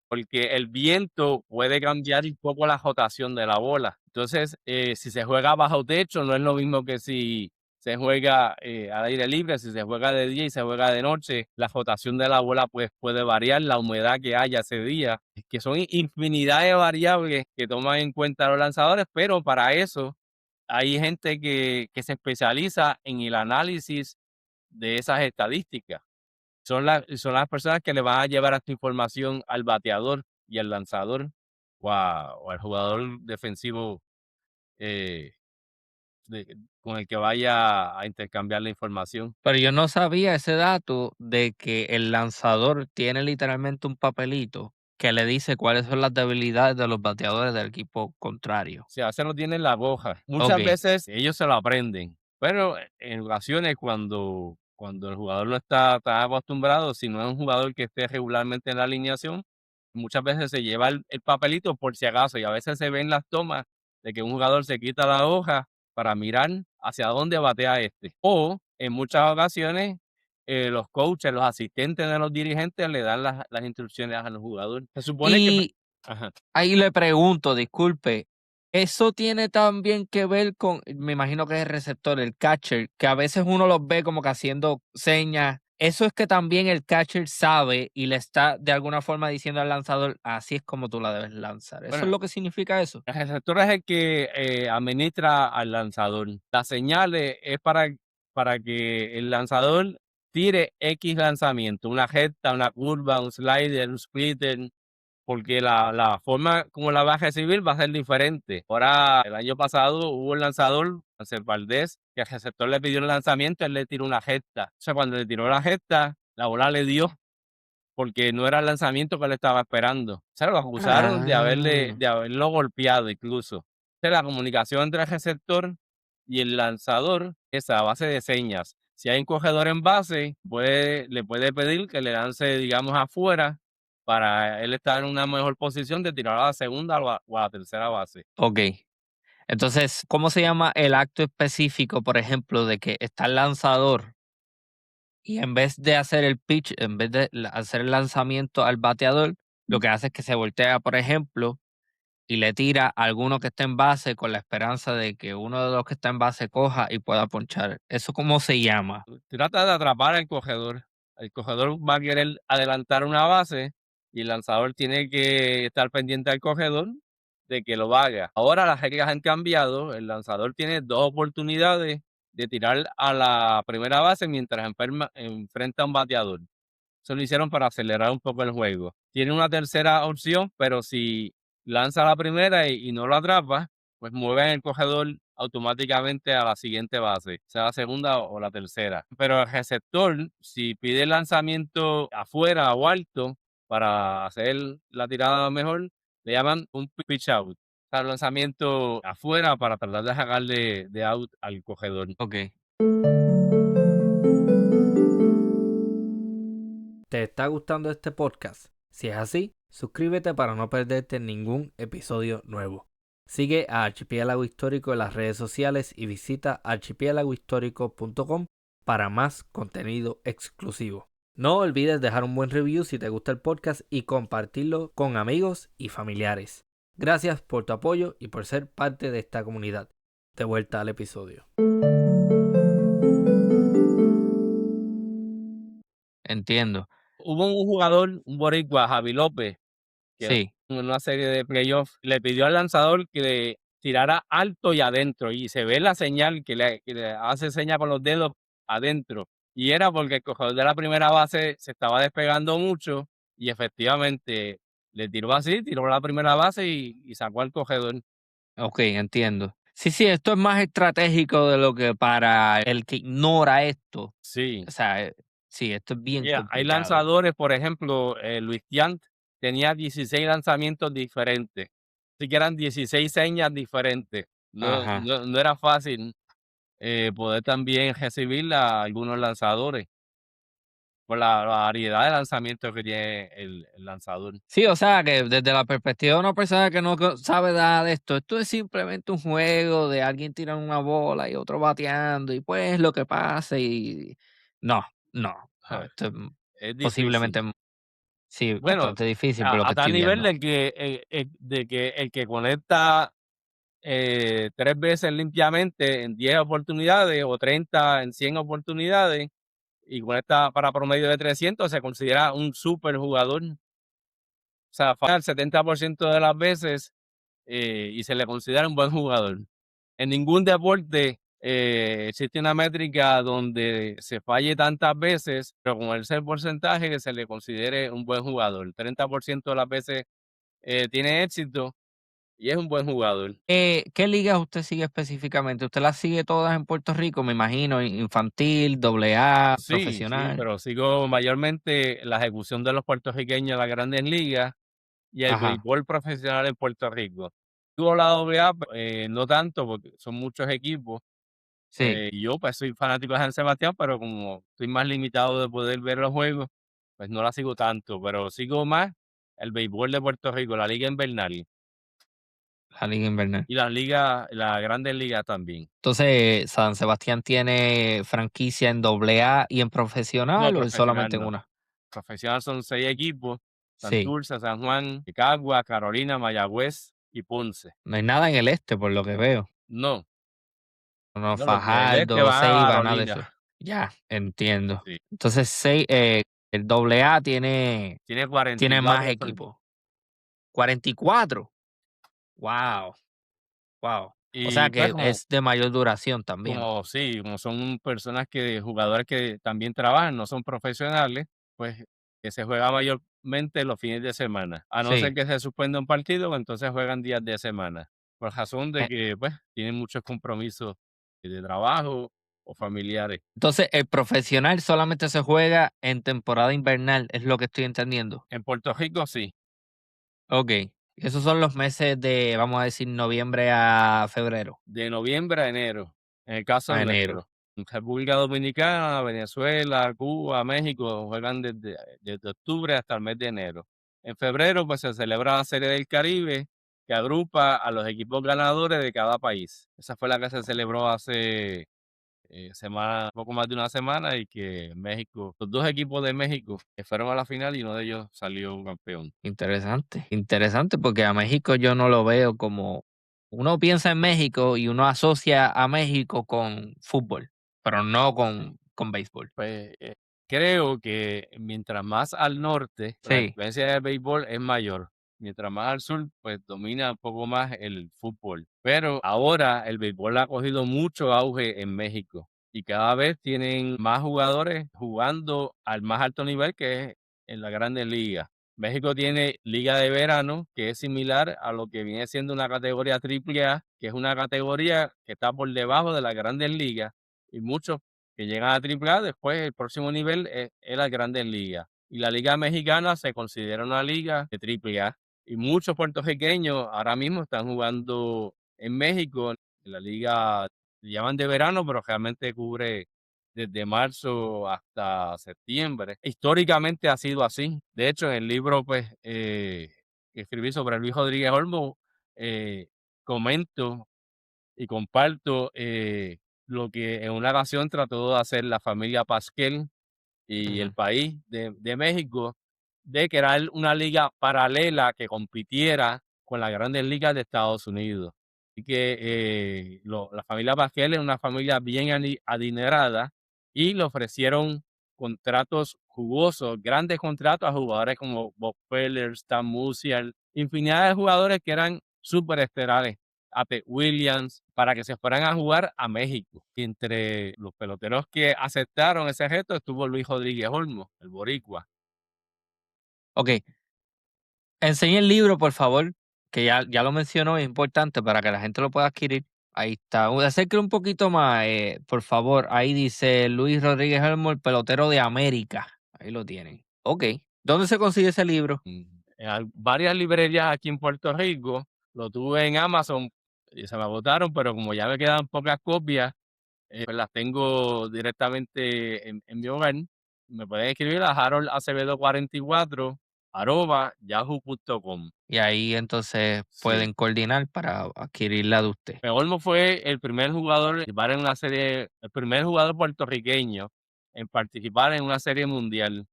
porque el viento puede cambiar un poco la rotación de la bola. Entonces, si se juega bajo techo, no es lo mismo que si se juega al aire libre, si se juega de día y se juega de noche, la rotación de la bola pues, puede variar, la humedad que haya ese día, que son infinidad de variables que toman en cuenta los lanzadores, pero para eso hay gente que se especializa en el análisis de esas estadísticas. Son las personas que le van a llevar esta información al bateador y al lanzador o al jugador defensivo eh, con el que vaya a intercambiar la información. Pero yo no sabía ese dato de que el lanzador tiene literalmente un papelito que le dice cuáles son las debilidades de los bateadores del equipo contrario. O sea, se lo tienen en la hoja. Muchas Ok. veces ellos se lo aprenden, pero en ocasiones cuando el jugador no está tan acostumbrado, si no es un jugador que esté regularmente en la alineación, muchas veces se lleva el papelito por si acaso y a veces se ven las tomas de que un jugador se quita la hoja para mirar hacia dónde batea este. O en muchas ocasiones los coaches, los asistentes de los dirigentes le dan las instrucciones al jugador. Se supone que... Y Ajá. ahí le pregunto, disculpe, ¿eso tiene también que ver con, me imagino que es el receptor, el catcher, que a veces uno los ve como que haciendo señas? Eso es que también el catcher sabe y le está de alguna forma diciendo al lanzador, así es como tú la debes lanzar. ¿Eso es Bueno, lo que significa eso? el receptor es el que administra al lanzador. Las señales es para que el lanzador tire X lanzamiento, una recta, una curva, un slider, un splitter, porque la forma como la va a recibir va a ser diferente. Ahora, el año pasado hubo un lanzador, Ansel Valdés, que el receptor le pidió un lanzamiento, él le tiró una recta. O sea, cuando le tiró la recta, la bola le dio porque no era el lanzamiento que él estaba esperando. O sea, lo acusaron Ah. de haberlo golpeado incluso. O sea, la comunicación entre el receptor y el lanzador es a base de señas. Si hay un corredor en base, le puede pedir que le lance, digamos, afuera para él estar en una mejor posición de tirar a la segunda o a la tercera base. Ok. Entonces, ¿cómo se llama el acto específico, por ejemplo, de que está el lanzador y en vez de hacer el pitch, en vez de hacer el lanzamiento al bateador, lo que hace es que se voltea, por ejemplo, y le tira a alguno que esté en base con la esperanza de que uno de los que está en base coja y pueda ponchar? ¿Eso cómo se llama? Trata de atrapar al cogedor. El cogedor va a querer adelantar una base y el lanzador tiene que estar pendiente al cogedor de que lo haga. Ahora las reglas han cambiado. El lanzador tiene dos oportunidades de tirar a la primera base mientras enfrenta a un bateador. Eso lo hicieron para acelerar un poco el juego. Tiene una tercera opción, pero si lanza la primera y no lo atrapa, pues mueven el cogedor automáticamente a la siguiente base, sea la segunda o la tercera. Pero el receptor, si pide el lanzamiento afuera o alto para hacer la tirada mejor, le llaman un pitch out. O sea, el lanzamiento afuera para tratar de sacarle de out al cogedor. Ok. ¿Te está gustando este podcast? Si es así, suscríbete para no perderte ningún episodio nuevo. Sigue a Archipiélago Histórico en las redes sociales y visita archipiélagohistórico.com para más contenido exclusivo. No olvides dejar un buen review si te gusta el podcast y compartirlo con amigos y familiares. Gracias por tu apoyo y por ser parte de esta comunidad. De vuelta al episodio. Entiendo. Hubo un jugador, un boricua, Javi López, que Sí. en una serie de playoffs le pidió al lanzador que le tirara alto y adentro, y se ve la señal que le hace seña con los dedos adentro. Y era porque el cogedor de la primera base se estaba despegando mucho y efectivamente le tiró así, tiró la primera base y sacó al cogedor. Ok, entiendo. Sí, sí, esto es más estratégico de lo que para el que ignora esto. Sí. O sea, sí, esto es bien Hay complicado. lanzadores, por ejemplo, Luis Tiant tenía 16 lanzamientos diferentes, así que eran 16 señas diferentes. No Ajá. no no era fácil, poder también recibir a algunos lanzadores, por la variedad de lanzamientos que tiene el lanzador. Sí, o sea, que desde la perspectiva de una persona que no sabe nada de esto es simplemente un juego de alguien tirando una bola y otro bateando y pues lo que pase y no, no, no, esto es Es posiblemente, difícil. sí, Bueno, bastante difícil por lo a que tal estoy nivel viendo. de que el que conecta 3 veces limpiamente en 10 oportunidades o 30 en 100 oportunidades y conecta para promedio de 300 se considera un superjugador. O sea, falla el 70% de las veces, y se le considera un buen jugador. En ningún deporte, existe una métrica donde se falle tantas veces, pero con ese porcentaje que se le considere un buen jugador. 30% de las veces, tiene éxito y es un buen jugador. ¿Qué ligas usted sigue específicamente? ¿Usted las sigue todas en Puerto Rico? Me imagino, infantil, doble A, Sí, sí, profesional. pero sigo mayormente la ejecución de los puertorriqueños en las Grandes Ligas y el Ajá, béisbol profesional en Puerto Rico. Sigo la AA, no tanto, porque son muchos equipos. sí, Y yo, pues, soy fanático de San Sebastián, pero como estoy más limitado de poder ver los juegos, pues, no la sigo tanto, pero sigo más el béisbol de Puerto Rico, la liga invernal la liga invernal. y las Grandes Ligas también. Entonces, ¿San Sebastián tiene franquicia en doble A y en No, profesional o es profesional solamente en no. una? Profesional son 6 equipos: Sí, Santurce, San Juan, Cagua, Carolina, Mayagüez y Ponce. no hay nada en el este por lo que veo. No, No, no, los del este Fajardo, van a Ceiba, nada de Carolina. eso. Ya, entiendo. Sí, Entonces, el doble A tiene tiene más 44 equipos. 44. Wow, wow. O y, sea pues, que como es de mayor duración también. Como sí, como son personas jugadores que también trabajan, no son profesionales, pues, que se juega mayormente los fines de semana, a no ser Sí. que se suspenda un partido, pues, entonces juegan días de semana, por razón de Eh, que, pues, tienen muchos compromisos de trabajo o familiares. Entonces, el profesional solamente se juega en temporada invernal, es lo que estoy entendiendo. En Puerto Rico sí, Okey. Esos son los meses de, vamos a decir, noviembre a febrero, de noviembre a enero, en el caso a enero. nuestro. En República Dominicana, Venezuela, Cuba, México juegan desde octubre hasta el mes de enero. En febrero, pues se celebra la Serie del Caribe, que agrupa a los equipos ganadores de cada país. Esa fue la que se celebró hace poco más de una semana, y que México, los dos equipos de México que fueron a la final y uno de ellos salió campeón. Interesante, interesante, porque a México yo no lo veo como uno piensa en México y uno asocia a México con fútbol, pero no con béisbol. Pues creo que mientras más al norte, la Sí, influencia del béisbol es mayor. Mientras más al sur, pues domina un poco más el fútbol. Pero ahora el béisbol ha cogido mucho auge en México y cada vez tienen más jugadores jugando al más alto nivel, que es en la Grandes Ligas. México tiene Liga de Verano, que es similar a lo que viene siendo una categoría AAA, que es una categoría que está por debajo de las Grandes Ligas, y muchos que llegan a AAA, después el próximo nivel es las Grandes Ligas. Y la Liga Mexicana se considera una liga de AAA. Y muchos puertorriqueños ahora mismo están jugando en México, en la liga, le llaman de verano, pero realmente cubre desde marzo hasta septiembre. Históricamente ha sido así. De hecho, en el libro pues, que escribí sobre Luis Rodríguez Olmo, comento y comparto lo que en una ocasión trató de hacer la familia Pasquel y ujú, el país de México, de crear una liga paralela que compitiera con las grandes ligas de Estados Unidos. Así que la familia Pasquel es una familia bien adinerada, y le ofrecieron contratos jugosos, grandes contratos a jugadores como Bob Feller, Stan Musial, infinidad de jugadores que eran superestelares, a Pete Williams, para que se fueran a jugar a México. Y entre los peloteros que aceptaron ese reto estuvo Luis Rodríguez Olmo, el boricua. okey. Enseñe el libro, por favor, que ya lo mencionó, es importante para que la gente lo pueda adquirir. Ahí está. Acérquelo un poquito más, por favor. Ahí dice Luis Rodríguez Olmo, el pelotero de América. Ahí lo tienen. Okey. ¿Dónde se consigue ese libro? En varias librerías aquí en Puerto Rico, lo tuve en Amazon y se me agotaron, pero como ya me quedan pocas copias, pues las tengo directamente en mi hogar. Me pueden escribir a harold44@yahoo.com. Y ahí entonces Sí. pueden coordinar para adquirir la de usted. Olmo fue el primer jugador en participar en una serie, el primer jugador puertorriqueño en participar en una serie mundial,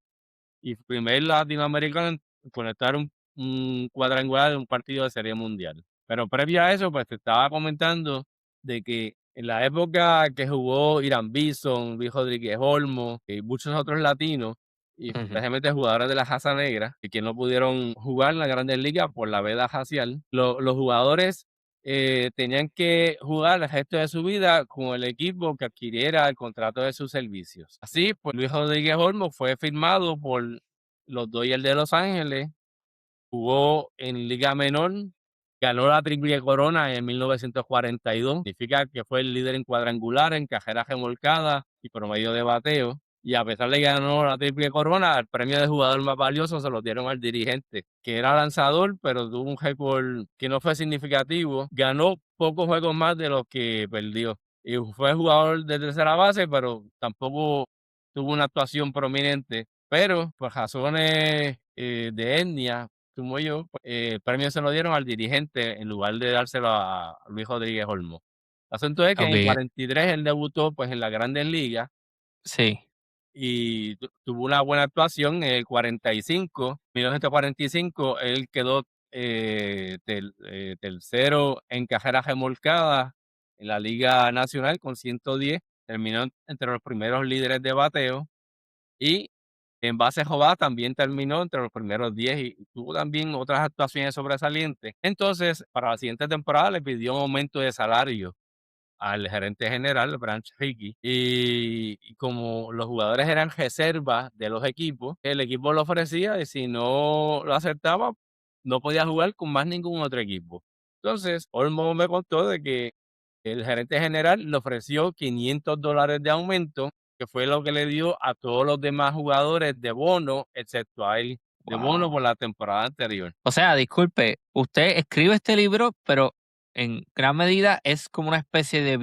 y primer latinoamericano en conectar un cuadrangular en un partido de serie mundial. Pero previo a eso, pues te estaba comentando de que en la época que jugó Irán Bison, Luis Rodríguez Olmo y muchos otros latinos, y Ujú. especialmente jugadores de la raza negra, y que no pudieron jugar en la Grandes Ligas por la veda racial, los jugadores tenían que jugar el resto de su vida con el equipo que adquiriera el contrato de sus servicios. Así, pues Luis Rodríguez Olmo fue firmado por los Dodgers de Los Ángeles, jugó en Liga Menor, ganó la Triple Corona en 1942, significa que fue el líder en cuadrangular, en carreras remolcadas y promedio de bateo. Y a pesar de que ganó la Triple Corona, el premio de jugador más valioso se lo dieron al dirigente, que era lanzador, pero tuvo un récord que no fue significativo. Ganó pocos juegos más de los que perdió. Y fue jugador de tercera base, pero tampoco tuvo una actuación prominente. Pero por razones de etnia, como yo, pues, el premio se lo dieron al dirigente en lugar de dárselo a Luis Rodríguez Olmo. El asunto es que en el Okey, 43 él debutó pues en las Grandes Ligas sí. y tuvo una buena actuación. En el 45, 1945, él quedó tercero en carreras remolcadas en la Liga Nacional con 110, terminó entre los primeros líderes de bateo, y en base robada también terminó entre los primeros 10 y tuvo también otras actuaciones sobresalientes. Entonces, para la siguiente temporada le pidió un aumento de salario al gerente general, Branch Rickey, y como los jugadores eran reservas de los equipos, el equipo lo ofrecía, y si no lo aceptaba, no podía jugar con más ningún otro equipo. Entonces, Olmo me contó de que el gerente general le ofreció $500 de aumento, que fue lo que le dio a todos los demás jugadores de bono, excepto a él, de bono Wow. por la temporada anterior. O sea, disculpe, usted escribe este libro, pero en gran medida es como una especie de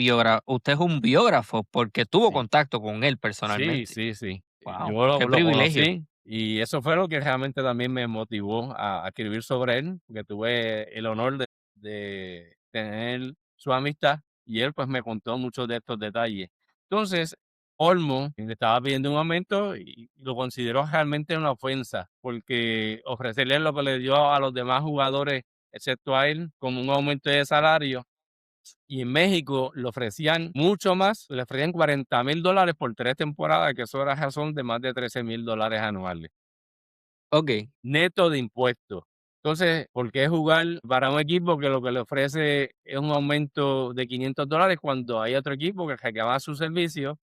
usted es un biógrafo porque tuvo Sí. contacto con él Sí, personalmente. sí, sí. Wow, Yo qué lo privilegio. conocí. Y eso fue lo que realmente también me motivó a escribir sobre él, porque tuve el honor de tener su amistad y él pues me contó muchos de estos detalles. Entonces, Olmo le estaba pidiendo un aumento y lo consideró realmente una ofensa, porque ofrecerle lo que le dio a los demás jugadores, excepto a él, como un aumento de salario, y en México le ofrecían mucho más, le ofrecían $40,000 por 3 temporadas, que eso era razón de más de $13,000 anuales Ok. neto de impuestos. Entonces, ¿por qué jugar para un equipo que lo que le ofrece es un aumento de $500 cuando hay otro equipo que reclama su servicio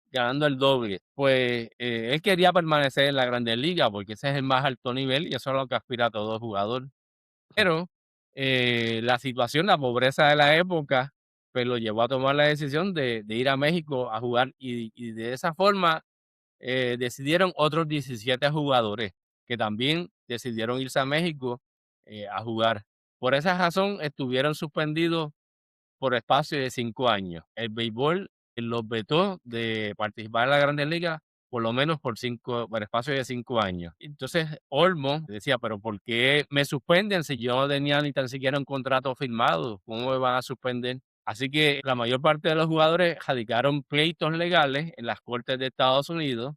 ganando el doble? Pues él quería permanecer en la Grandes Ligas porque ese es el más alto nivel y eso es lo que aspira a todo jugador. Pero la situación, la pobreza de la época, pues lo llevó a tomar la decisión de ir a México a jugar y de esa forma decidieron otros 17 jugadores que también decidieron irse a México a jugar. Por esa razón estuvieron suspendidos por espacio de 5 años. El béisbol los vetó de participar en la Grandes Ligas por lo menos por espacio de 5 años. Entonces Olmo decía, pero ¿por qué me suspenden si yo no tenía ni tan siquiera un contrato firmado? ¿Cómo me van a suspender? Así que la mayor parte de los jugadores radicaron pleitos legales en las cortes de Estados Unidos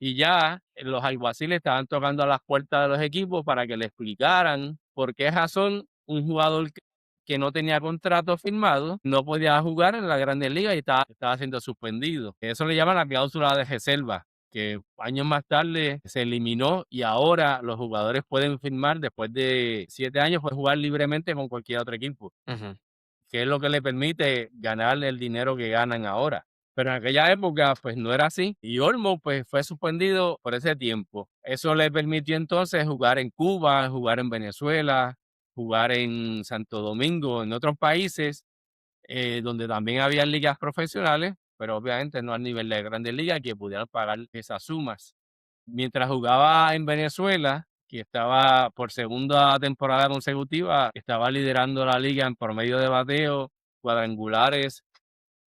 y ya los alguaciles estaban tocando a las puertas de los equipos para que le explicaran por qué razón un jugador que no tenía contrato firmado no podía jugar en la Grandes Ligas y estaba siendo suspendido. Eso le llaman la cláusula de reserva, que años más tarde se eliminó y ahora los jugadores pueden firmar después de 7 años, pueden jugar libremente con cualquier otro equipo, Ujú. que es lo que le permite ganar el dinero que ganan ahora. Pero en aquella época, pues no era así. Y Olmo, pues fue suspendido por ese tiempo. Eso le permitió entonces jugar en Cuba, jugar en Venezuela, jugar en Santo Domingo, en otros países donde también había ligas profesionales, pero obviamente no al nivel de grandes ligas que pudieran pagar esas sumas. Mientras jugaba en Venezuela, que estaba por segunda temporada consecutiva, estaba liderando la liga en promedio de bateo, cuadrangulares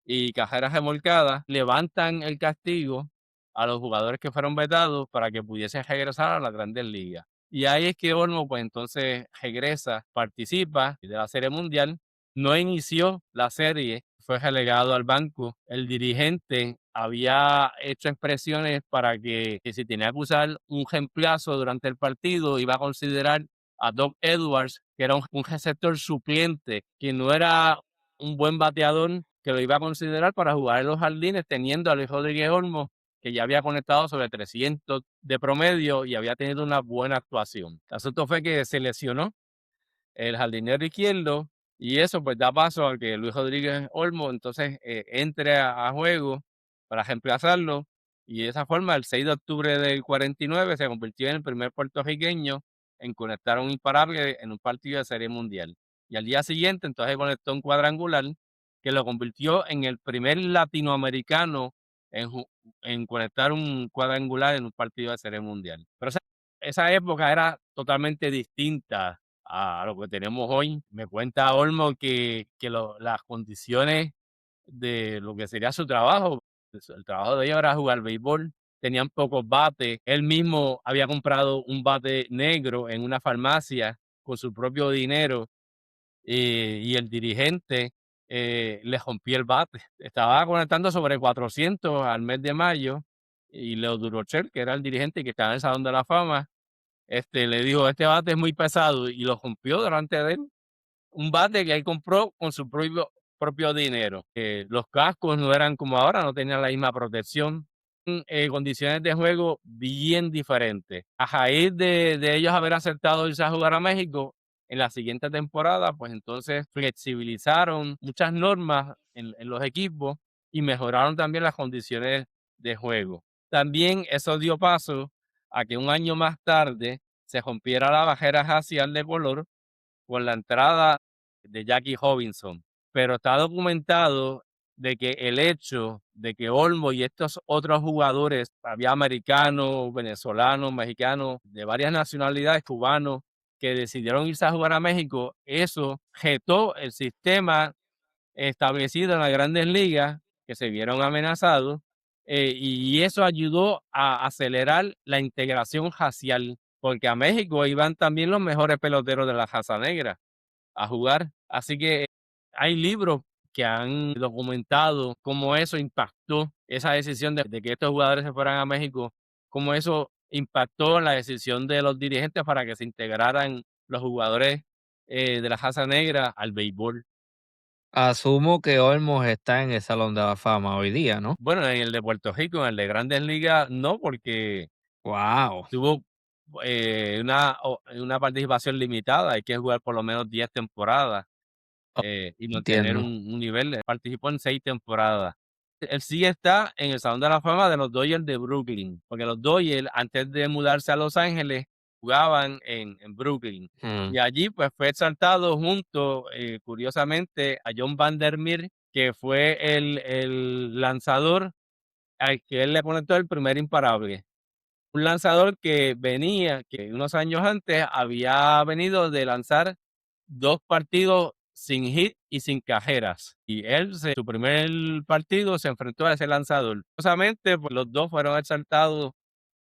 y carreras remolcadas, levantan el castigo a los jugadores que fueron vetados para que pudiesen regresar a las grandes ligas. Y ahí es que Olmo, pues entonces regresa, participa de la Serie Mundial, no inició la serie, fue relegado al banco. El dirigente había hecho expresiones para que si tenía que usar un reemplazo durante el partido, iba a considerar a Doc Edwards, que era un receptor suplente, que no era un buen bateador, que lo iba a considerar para jugar en los jardines, teniendo a Luis Rodríguez Olmo, que ya había conectado sobre 300 de promedio y había tenido una buena actuación. El asunto fue que se lesionó el jardinero izquierdo y eso pues da paso a que Luis Rodríguez Olmo entonces entre a juego para reemplazarlo y de esa forma el 6 de octubre del 49 se convirtió en el primer puertorriqueño en conectar un imparable en un partido de Serie Mundial. Y al día siguiente entonces conectó un cuadrangular que lo convirtió en el primer latinoamericano en, en conectar un cuadrangular en un partido de Serie Mundial. Pero esa época era totalmente distinta a lo que tenemos hoy. Me cuenta Olmo que las condiciones de lo que sería su trabajo, el trabajo de ellos era jugar béisbol, tenían pocos bates. Él mismo había comprado un bate negro en una farmacia con su propio dinero y el dirigente le rompió el bate. Estaba conectando sobre 400 al mes de mayo y Leo Durocher, que era el dirigente que estaba en el Salón de la Fama, le dijo: "Este bate es muy pesado", y lo rompió delante de él. Un bate que él compró con su propio dinero. Los cascos no eran como ahora, no tenían la misma protección. Condiciones de juego bien diferentes. A raíz de ellos haber aceptado irse a jugar a México, en la siguiente temporada, pues entonces flexibilizaron muchas normas en los equipos y mejoraron también las condiciones de juego. También eso dio paso a que un año más tarde se rompiera la barrera racial de color con la entrada de Jackie Robinson, pero está documentado de que el hecho de que Olmo y estos otros jugadores, había americanos, venezolanos, mexicanos, de varias nacionalidades, cubanos, que decidieron irse a jugar a México, eso retó el sistema establecido en las grandes ligas, que se vieron amenazados y eso ayudó a acelerar la integración racial, porque a México iban también los mejores peloteros de la raza negra a jugar. Así que hay libros que han documentado cómo eso impactó esa decisión de que estos jugadores se fueran a México, cómo eso impactó la decisión de los dirigentes para que se integraran los jugadores de la raza negra al béisbol. Asumo que Olmos está en el Salón de la Fama hoy día, ¿no? Bueno, en el de Puerto Rico, en el de Grandes Ligas, no, porque Wow, tuvo una participación limitada, hay que jugar por lo menos 10 temporadas. Y mantener entiendo. un nivel. Participó en 6 temporadas. Él sí está en el Salón de la Fama de los Dodgers de Brooklyn, porque los Dodgers, antes de mudarse a Los Ángeles, jugaban en Brooklyn. Mm. Y allí, pues, fue exaltado junto, curiosamente, a John Vandermeer, que fue el lanzador al que él le conectó el primer imparable. Un lanzador que unos años antes había venido de lanzar 2 partidos sin hit y sin carreras. Y su primer partido se enfrentó a ese lanzador. Curiosamente, pues, los 2 fueron exaltados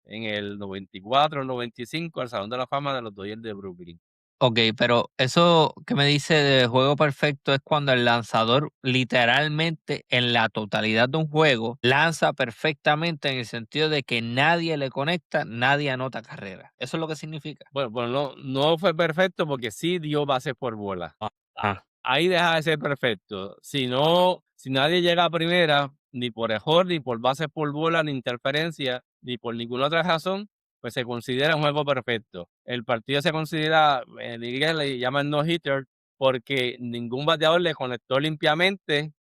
en el 94, 95 al Salón de la Fama de los Dodgers de Brooklyn. Okey, pero eso que me dice de juego perfecto es cuando el lanzador literalmente en la totalidad de un juego lanza perfectamente en el sentido de que nadie le conecta, nadie anota carrera. ¿Eso es lo que significa? Bueno, no fue perfecto porque sí dio bases por bola. Ah, Ahí deja de ser perfecto. Si nadie llega a primera, ni por error, ni por bases por bola, ni interferencia, ni por ninguna otra razón, pues se considera un juego perfecto. El partido se considera, en inglés le llaman no hitter, porque ningún bateador le conectó limpiamente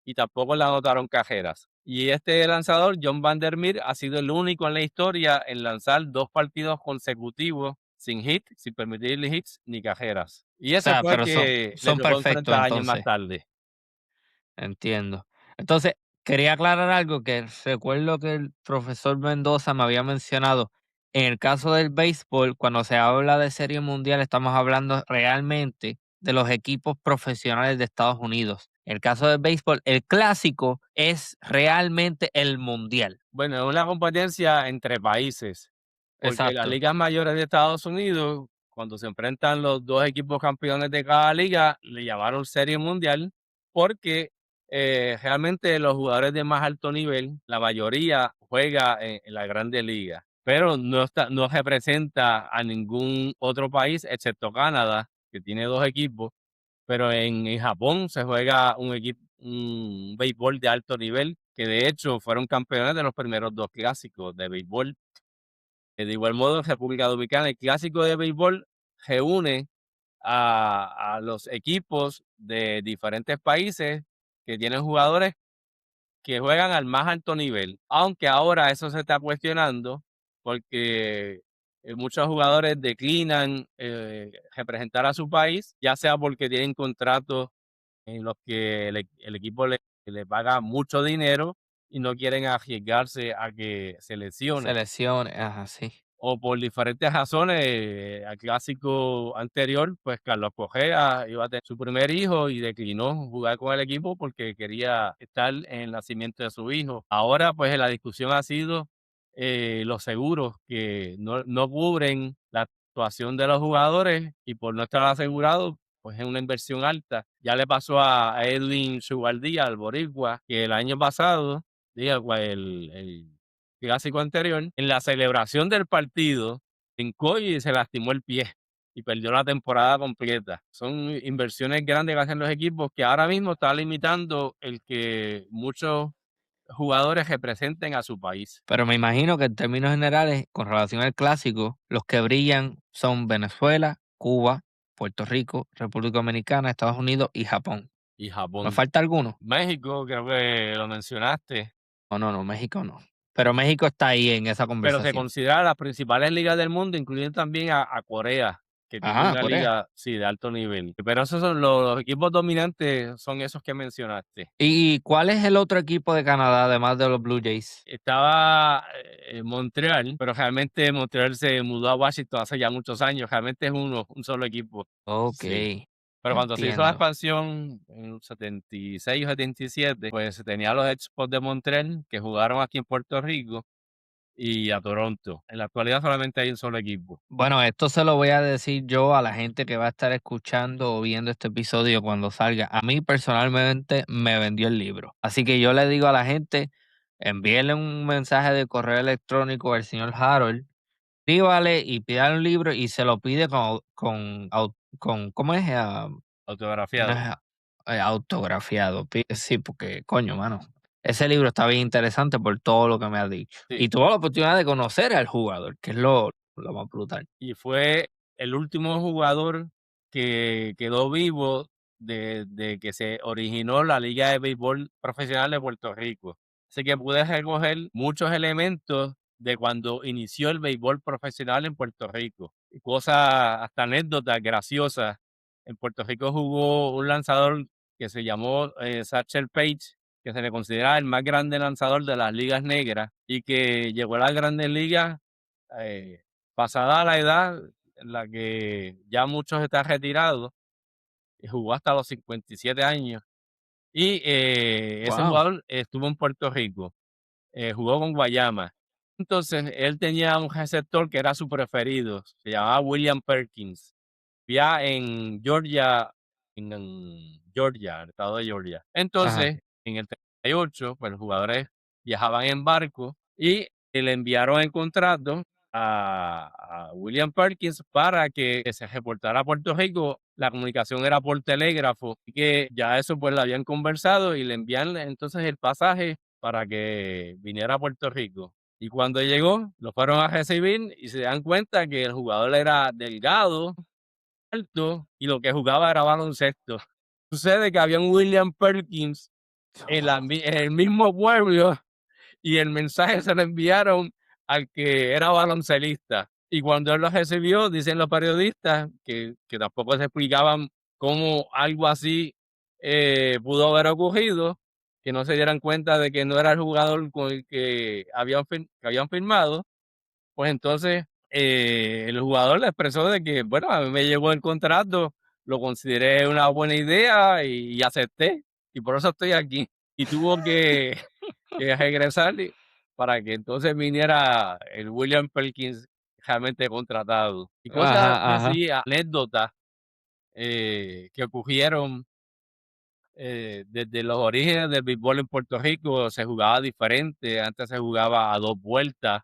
y tampoco le anotaron carreras. Y este lanzador, John Vandermeer, ha sido el único en la historia en lanzar 2 partidos consecutivos sin hit, sin permitirle hits ni carreras. Y o ese sea, fue el pero son que le son tocó perfectos enfrentar años más entonces. tarde. Entiendo. Entonces, quería aclarar algo que recuerdo que el profesor Mendoza me había mencionado. En el caso del béisbol, cuando se habla de serie mundial, estamos hablando realmente de los equipos profesionales de Estados Unidos. En el caso del béisbol, el clásico es realmente el mundial. Bueno, es una competencia entre países, porque las Exacto. ligas mayores de Estados Unidos, cuando se enfrentan los 2 equipos campeones de cada liga, le llamaron Serie Mundial, porque, realmente los jugadores de más alto nivel, la mayoría juega en la Grandes Ligas, pero no representa a ningún otro país, excepto Canadá, que tiene 2 equipos. Pero en Japón se juega un béisbol de alto nivel, que de hecho fueron campeones de los primeros 2 clásicos de béisbol. De igual modo, en República Dominicana, el clásico de béisbol reúne a los equipos de diferentes países que tienen jugadores que juegan al más alto nivel, aunque ahora eso se está cuestionando porque, muchos jugadores declinan, representar a su país, ya sea porque tienen contratos en los que el equipo le paga mucho dinero y no quieren arriesgarse a que se lesione. Selecciones, ajá, sí. O por diferentes razones, al clásico anterior, pues Carlos Correa iba a tener su primer hijo y declinó jugar con el equipo porque quería estar en el nacimiento de su hijo. Ahora, pues la discusión ha sido los seguros que no cubren la actuación de los jugadores y por no estar asegurado, pues es una inversión alta. Ya le pasó a Edwin Zubaldía, al boricua, que el año pasado, digo, el clásico anterior, en la celebración del partido, brincó y se lastimó el pie y perdió la temporada completa. Son inversiones grandes que hacen los equipos que ahora mismo está limitando el que muchos jugadores representen a su país. Pero me imagino que en términos generales, con relación al clásico, los que brillan son Venezuela, Cuba, Puerto Rico, República Dominicana, Estados Unidos y Japón. Y ¿Me Japón. falta alguno? México, creo que lo mencionaste, No, no, no, México no. Pero México está ahí en esa pero se conversación. considera las principales ligas del mundo, incluyendo también a Corea, que tiene Ajá, una Corea. liga, sí, de alto nivel. Pero esos son los equipos dominantes, son esos que mencionaste. ¿Y cuál es el otro equipo de Canadá, además de los Blue Jays? Estaba en Montreal, pero realmente Montreal se mudó a Washington hace ya muchos años. Realmente es un solo equipo. Ok. Sí. Pero cuando se hizo la Entiendo. expansión en el 76 o 77, pues se tenía a los Expos de Montreal que jugaron aquí en Puerto Rico y a Toronto. En la actualidad solamente hay un solo equipo. Bueno, esto se lo voy a decir yo a la gente que va a estar escuchando o viendo este episodio cuando salga. A mí personalmente me vendió el libro. Así que yo le digo a la gente, envíenle un mensaje de correo electrónico al señor Harold, escríbale y pídale un libro y se lo pide con ¿cómo es? No Autografiado. es autografiado. Sí, porque coño, mano. Ese libro está bien interesante por todo lo que me has dicho. Sí. Y tuve la oportunidad de conocer al jugador, que es lo más brutal. Y fue el último jugador que quedó vivo de que se originó la Liga de Béisbol Profesional de Puerto Rico. Así que pude recoger muchos elementos de cuando inició el béisbol profesional en Puerto Rico. Y cosas, hasta anécdotas graciosas. En Puerto Rico jugó un lanzador que se llamó Satchel Paige, que se le considera el más grande lanzador de las ligas negras y que llegó a las grandes ligas eh, pasada la edad en la que ya muchos están retirados, y jugó hasta los 57 años. Y ese Wow. jugador estuvo en Puerto Rico, jugó con Guayama. Entonces, él tenía un receptor que era su preferido, se llamaba William Perkins. Vivía en Georgia, en Georgia, el estado de Georgia. Ajá. Entonces, en el 38, pues los jugadores viajaban en barco y le enviaron el contrato a William Perkins para que se reportara a Puerto Rico. La comunicación era por telégrafo y que ya eso pues lo habían conversado y le envían entonces el pasaje para que viniera a Puerto Rico. Y cuando llegó, lo fueron a recibir y se dan cuenta que el jugador era delgado, alto y lo que jugaba era baloncesto. Sucede que había un William Perkins en el mismo pueblo y el mensaje se lo enviaron al que era baloncelista. Y cuando él lo recibió, dicen los periodistas que tampoco se explicaban cómo algo así pudo haber ocurrido, que no se dieran cuenta de que no era el jugador con el que habían firmado. Pues entonces, el jugador le expresó de que, bueno, a mí me llegó el contrato, lo consideré una buena idea y acepté, y por eso estoy aquí. Y tuvo que regresar para que entonces viniera el William Perkins realmente contratado. Y cosas Ajá, ajá. así, anécdotas que ocurrieron desde los orígenes del béisbol en Puerto Rico. Se jugaba diferente, antes se jugaba a 2 vueltas.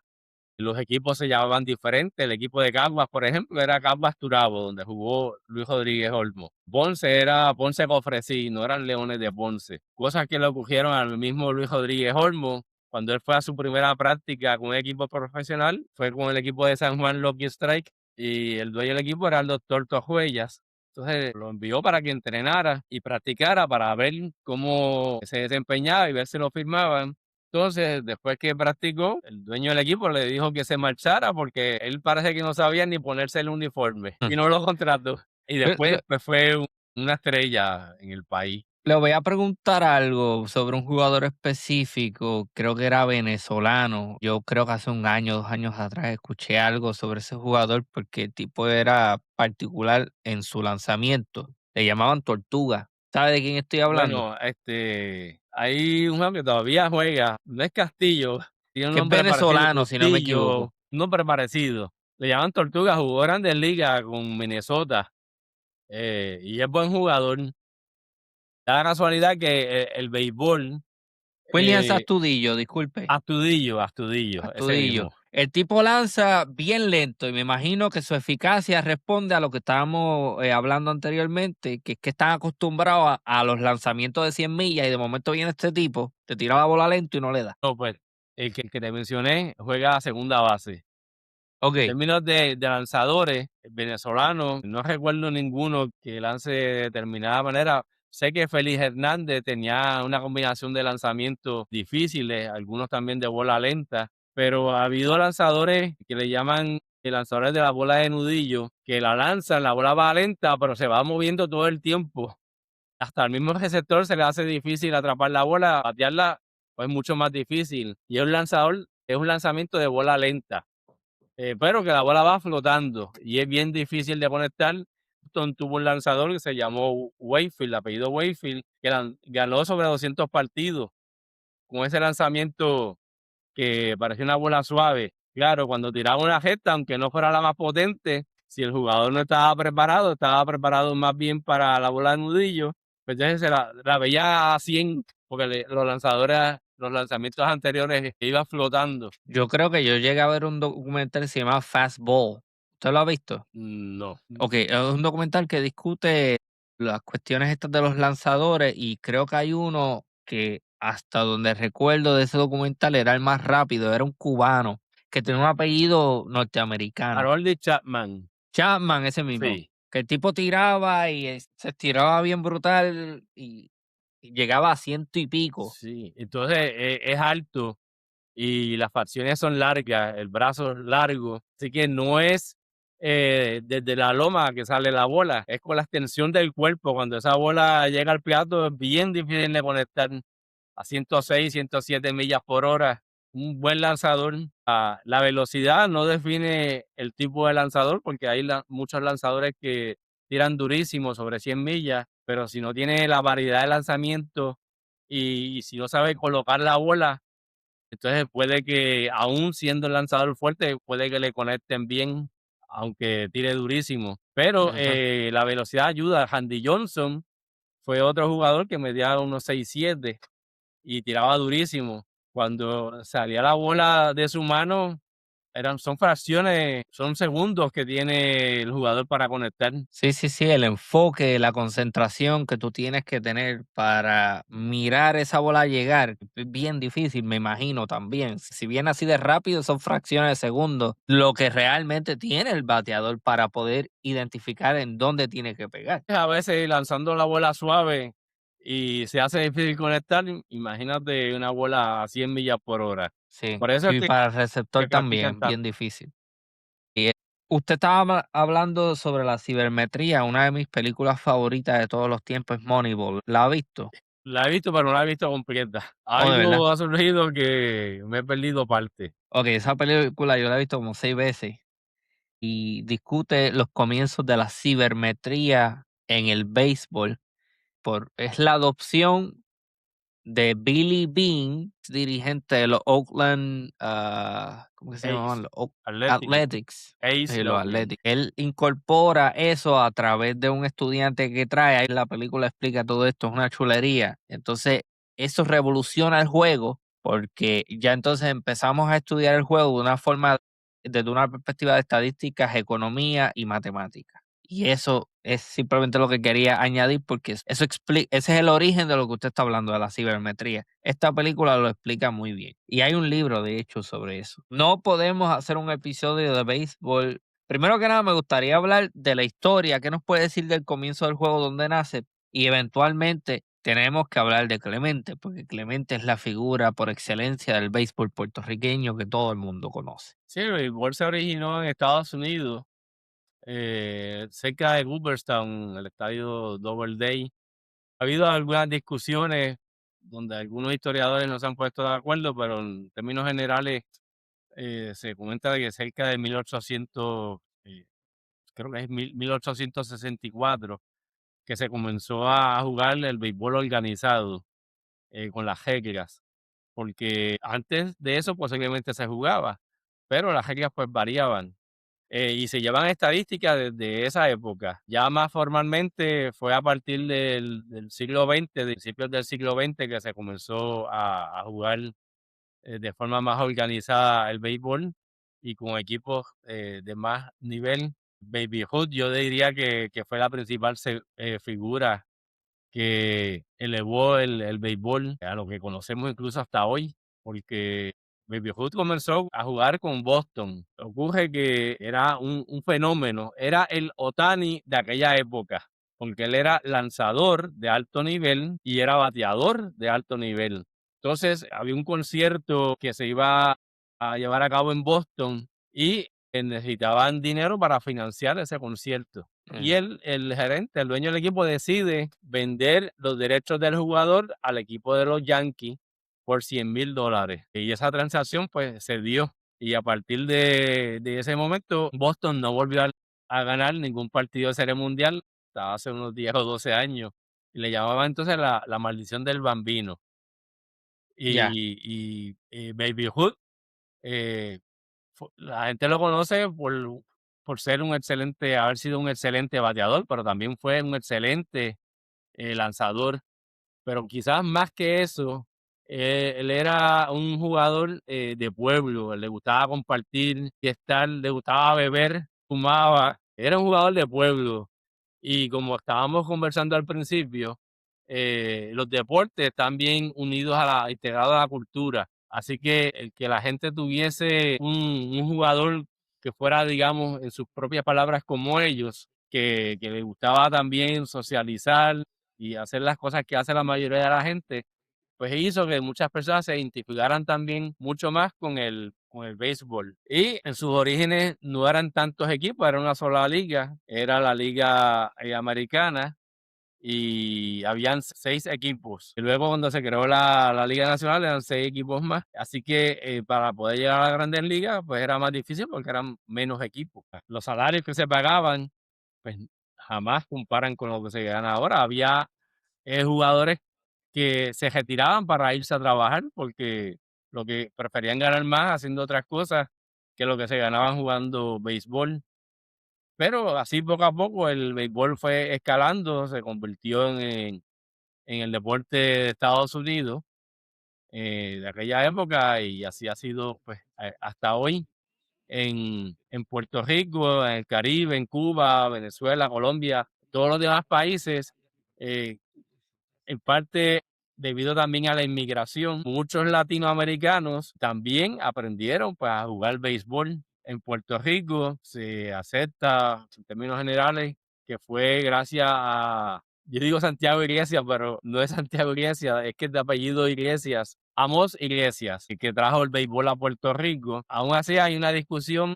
Los equipos se llamaban diferentes. El equipo de Caguas, por ejemplo, era Caguas Turabo, donde jugó Luis Rodríguez Olmo. Ponce era Ponce Cofresí, no eran Leones de Ponce. Cosas que le ocurrieron al mismo Luis Rodríguez Olmo cuando él fue a su primera práctica con un equipo profesional. Fue con el equipo de San Juan Lucky Strike y el dueño del equipo era el doctor Tojuellas. Entonces lo envió para que entrenara y practicara para ver cómo se desempeñaba y ver si lo firmaban. Entonces, después que practicó, el dueño del equipo le dijo que se marchara porque él parece que no sabía ni ponerse el uniforme Mm. y no lo contrató. Y Le, después le- pues, fue una estrella en el país. le voy a preguntar algo sobre un jugador específico, creo que era venezolano. Yo creo que hace un año, 2 años atrás escuché algo sobre ese jugador porque el tipo era particular en su lanzamiento. Le llamaban Tortuga. ¿Sabe de quién estoy hablando? Bueno, hay un jugador que todavía juega, no es Castillo, tiene un Que es nombre parecido, venezolano, si no me Bustillo, equivoco. un nombre parecido. Le llaman Tortuga, jugó Grandes Ligas con Minnesota y es buen jugador. Da la casualidad que el béisbol, William eh, Astudillo, disculpe. Astudillo, ese Astudillo. mismo. El tipo lanza bien lento y me imagino que su eficacia responde a lo que estábamos hablando anteriormente, que es que están acostumbrados a los lanzamientos de 100 millas y de momento viene este tipo, te tira la bola lento y no le da. No, pues, el que te mencioné juega a segunda base. En Ok. términos de lanzadores venezolanos, no recuerdo ninguno que lance de determinada manera. Sé que Félix Hernández tenía una combinación de lanzamientos difíciles, algunos también de bola lenta, pero ha habido lanzadores que le llaman lanzadores de la bola de nudillo, que la lanzan, la bola va lenta, pero se va moviendo todo el tiempo. Hasta el mismo receptor se le hace difícil atrapar la bola, batearla, pues es mucho más difícil. Y un lanzador es un lanzamiento de bola lenta, pero que la bola va flotando y es bien difícil de conectar Boston tuvo un lanzador que se llamó Wakefield, apellido Wakefield, que ganó sobre 200 partidos con ese lanzamiento que parecía una bola suave. Claro, cuando tiraba una recta, aunque no fuera la más potente, si el jugador no estaba preparado más bien para la bola de nudillo, pues entonces la veía a 100, porque los lanzamientos anteriores iba flotando. Yo creo que yo llegué a ver un documental que se llama Fastball. ¿Usted lo ha visto? No. Ok, es un documental que discute las cuestiones estas de los lanzadores y creo que hay uno que hasta donde recuerdo de ese documental era el más rápido, era un cubano que tenía un apellido norteamericano. Harold Chapman. Chapman, ese mismo. Sí, Que el tipo tiraba y se estiraba bien brutal y llegaba a ciento y pico. sí. Entonces es alto y las facciones son largas, el brazo es largo, así que no es desde la loma que sale la bola, es con la extensión del cuerpo. Cuando esa bola llega al plato es bien difícil de conectar a 106, 107 millas por hora. Un buen lanzador. La velocidad no define el tipo de lanzador, porque hay muchos lanzadores que tiran durísimo sobre 100 millas, pero si no tiene la variedad de lanzamiento y si no sabe colocar la bola, entonces puede que, aún siendo el lanzador fuerte, puede que le conecten bien, aunque tire durísimo. Pero Exacto. la velocidad ayuda. Randy Johnson fue otro jugador que medía unos 6'7" y tiraba durísimo. Cuando salía la bola de su mano, son fracciones, son segundos que tiene el jugador para conectar. Sí, sí, sí, el enfoque, la concentración que tú tienes que tener para mirar esa bola llegar, es bien difícil, me imagino también. Si viene así de rápido, son fracciones de segundos, lo que realmente tiene el bateador para poder identificar en dónde tiene que pegar. A veces lanzando la bola suave y se hace difícil conectar, imagínate una bola a 100 millas por hora. Sí, Por eso es y para el receptor que practican también, tanto. bien difícil. Y usted estaba hablando sobre la cibermetría, una de mis películas favoritas de todos los tiempos es Moneyball. ¿La ha visto? La he visto, pero no la he visto completa. Oh, de verdad. Algo ha surgido que me he perdido parte. Ok, esa película yo la he visto como 6 veces y discute los comienzos de la cibermetría en el béisbol. Es la adopción de Billy Beane, dirigente de los Oakland, ¿cómo que se llamaban? Ace, Los Atlético, Athletics. Ace Los Oakland. Athletics. Él incorpora eso a través de un estudiante que trae. Ahí la película explica todo esto, es una chulería. Entonces, eso revoluciona el juego porque ya entonces empezamos a estudiar el juego de una forma, desde una perspectiva de estadísticas, economía y matemáticas. Y eso es simplemente lo que quería añadir porque eso explica, ese es el origen de lo que usted está hablando, de la cibermetría. Esta película lo explica muy bien. Y hay un libro, de hecho, sobre eso. No podemos hacer un episodio de béisbol. Primero que nada, me gustaría hablar de la historia, qué nos puede decir del comienzo del juego, dónde nace, y eventualmente tenemos que hablar de Clemente, porque Clemente es la figura por excelencia del béisbol puertorriqueño que todo el mundo conoce. Sí, el béisbol se originó en Estados Unidos, cerca de Cooperstown, el estadio Doubleday. Ha habido algunas discusiones donde algunos historiadores no se han puesto de acuerdo, pero en términos generales se comenta de que cerca de 1800, creo que es 1864, que se comenzó a jugar el béisbol organizado con las reglas, porque antes de eso posiblemente se jugaba, pero las reglas pues variaban. Y se llevan estadísticas desde esa época. Ya más formalmente fue a partir del siglo XX, de principios del siglo XX, que se comenzó a jugar de forma más organizada el béisbol y con equipos de más nivel. Baby Hood, yo diría que fue la principal figura que elevó el béisbol a lo que conocemos incluso hasta hoy, porque Baby Ruth comenzó a jugar con Boston. Ocurre que era un fenómeno, era el Otani de aquella época, porque él era lanzador de alto nivel y era bateador de alto nivel. Entonces, había un concierto que se iba a llevar a cabo en Boston y necesitaban dinero para financiar ese concierto. Y el gerente, el dueño del equipo, decide vender los derechos del jugador al equipo de los Yankees por $100,000. Y esa transacción pues se dio. Y a partir de ese momento, Boston no volvió a a ganar ningún partido de Serie Mundial, estaba hace unos 10 o 12 años, y le llamaban entonces la maldición del bambino. Ya, Baby Hood, eh, la gente lo conoce por ser un excelente, haber sido un excelente bateador, pero también fue un excelente lanzador. Pero quizás más que eso, él era un jugador de pueblo, le gustaba compartir, estar, le gustaba beber, fumaba, era un jugador de pueblo. Y como estábamos conversando al principio, los deportes están bien unidos integrados a la cultura. Así que el que la gente tuviese un jugador que fuera, digamos, en sus propias palabras como ellos, que le gustaba también socializar y hacer las cosas que hace la mayoría de la gente, pues hizo que muchas personas se identificaran también mucho más con el béisbol. Y en sus orígenes no eran tantos equipos, era una sola liga, era la liga americana y habían 6 equipos. Y luego cuando se creó la Liga Nacional eran 6 equipos más. Así que para poder llegar a las grandes ligas, pues era más difícil porque eran menos equipos. Los salarios que se pagaban, pues jamás comparan con lo que se gana ahora. Había jugadores que se retiraban para irse a trabajar porque lo que preferían ganar más haciendo otras cosas que lo que se ganaban jugando béisbol. Pero así poco a poco el béisbol fue escalando, se convirtió en el deporte de Estados Unidos de aquella época y así ha sido pues hasta hoy en Puerto Rico, en el Caribe, en Cuba, Venezuela, Colombia, todos los demás países. eh, en parte, debido también a la inmigración, muchos latinoamericanos también aprendieron, pues, a jugar béisbol. En Puerto Rico se acepta, en términos generales, que fue gracias a, yo digo Santiago Iglesias, pero no es Santiago Iglesias, es que es de apellido Iglesias, Amos Iglesias, el que trajo el béisbol a Puerto Rico. Aún así hay una discusión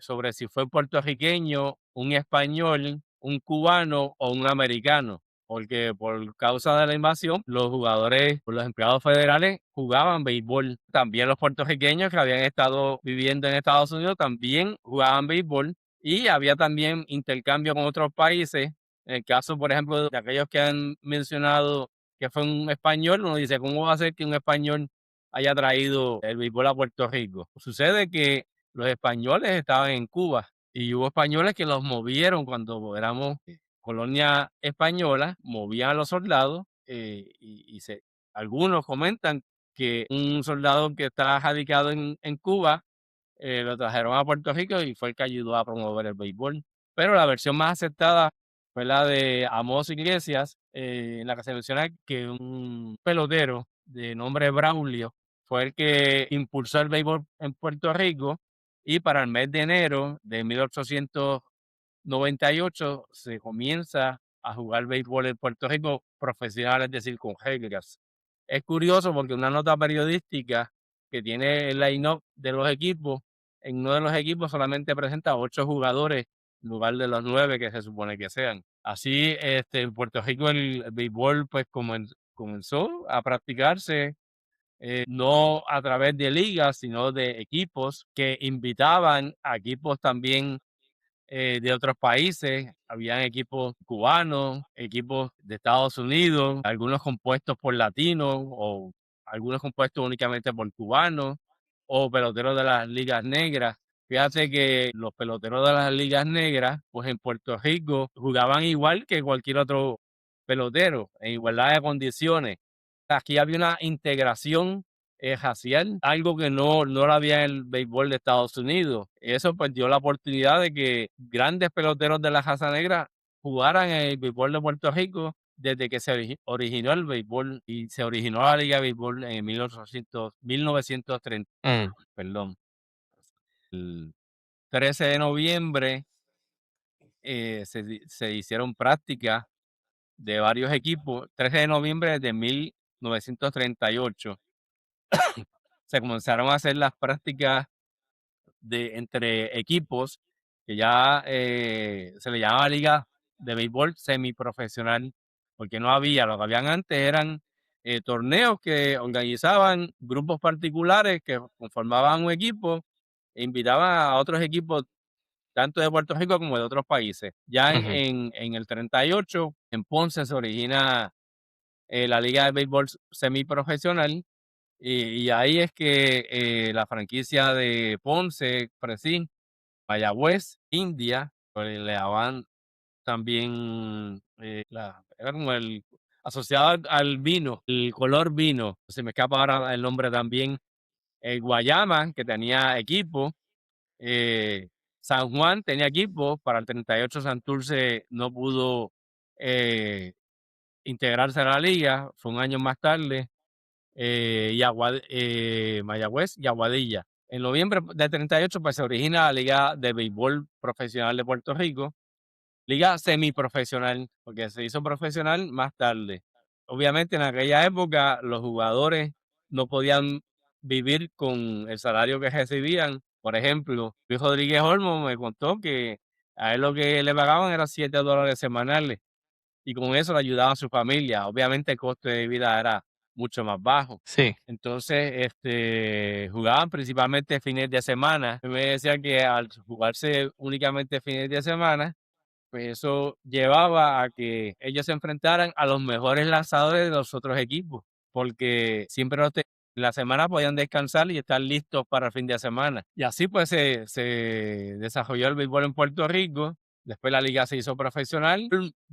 sobre si fue puertorriqueño, un español, un cubano o un americano porque por causa de la invasión, los jugadores, los empleados federales jugaban béisbol. También los puertorriqueños que habían estado viviendo en Estados Unidos también jugaban béisbol y había también intercambio con otros países. En el caso, por ejemplo, de aquellos que han mencionado que fue un español, uno dice, ¿cómo va a ser que un español haya traído el béisbol a Puerto Rico? Sucede que los españoles estaban en Cuba y hubo españoles que los movieron cuando éramos colonia española, movían a los soldados algunos comentan que un soldado que estaba radicado en Cuba lo trajeron a Puerto Rico y fue el que ayudó a promover el béisbol. Pero la versión más aceptada fue la de Amos Iglesias, en la que se menciona que un pelotero de nombre Braulio fue el que impulsó el béisbol en Puerto Rico y para el mes de enero de 1898 se comienza a jugar béisbol en Puerto Rico profesional, es decir, con reglas. Es curioso porque una nota periodística que tiene el line-up de los equipos, en uno de los equipos solamente presenta 8 jugadores en lugar de los 9 que se supone que sean. Así, en Puerto Rico el béisbol pues comenzó a practicarse no a través de ligas, sino de equipos que invitaban a equipos también de otros países, habían equipos cubanos, equipos de Estados Unidos, algunos compuestos por latinos o algunos compuestos únicamente por cubanos o peloteros de las ligas negras. Fíjate que los peloteros de las ligas negras, pues en Puerto Rico jugaban igual que cualquier otro pelotero, en igualdad de condiciones. Aquí había una integración racial, algo que no lo había en el béisbol de Estados Unidos. Eso pues dio la oportunidad de que grandes peloteros de la raza negra jugaran en el béisbol de Puerto Rico desde que se originó el béisbol y se originó la Liga de Béisbol en 1930, mm, perdón. El 13 de noviembre se hicieron prácticas de varios equipos. 13 de noviembre de 1938 se comenzaron a hacer las prácticas entre equipos que ya se le llamaba liga de béisbol semiprofesional, porque no había, lo que habían antes eran torneos que organizaban grupos particulares que conformaban un equipo e invitaban a otros equipos tanto de Puerto Rico como de otros países. Ya Ujú. en el 38, en Ponce se origina la Liga de Béisbol Semiprofesional y ahí es que la franquicia de Ponce, Presín, Mayagüez, India, pues le daban también era como el asociado al vino, el color vino. Se me escapa ahora el nombre también. Guayama, que tenía equipo. eh, San Juan tenía equipo. Para el 38 Santurce no pudo eh, integrarse a la liga. Fue un año más tarde. Mayagüez y Aguadilla. En noviembre del 38 pues, se origina la Liga de Béisbol Profesional de Puerto Rico, liga semiprofesional, porque se hizo profesional más tarde. Obviamente en aquella época los jugadores no podían vivir con el salario que recibían. Por ejemplo, Luis Rodríguez Olmo me contó que a él lo que le pagaban era $7 semanales y con eso le ayudaba a su familia. Obviamente el costo de vida era mucho más bajo. Sí. Entonces, jugaban principalmente fines de semana. Me decía que al jugarse únicamente fines de semana, pues eso llevaba a que ellos se enfrentaran a los mejores lanzadores de los otros equipos, porque siempre en la semana podían descansar y estar listos para el fin de semana. Y así pues se desarrolló el béisbol en Puerto Rico. Después la liga se hizo profesional.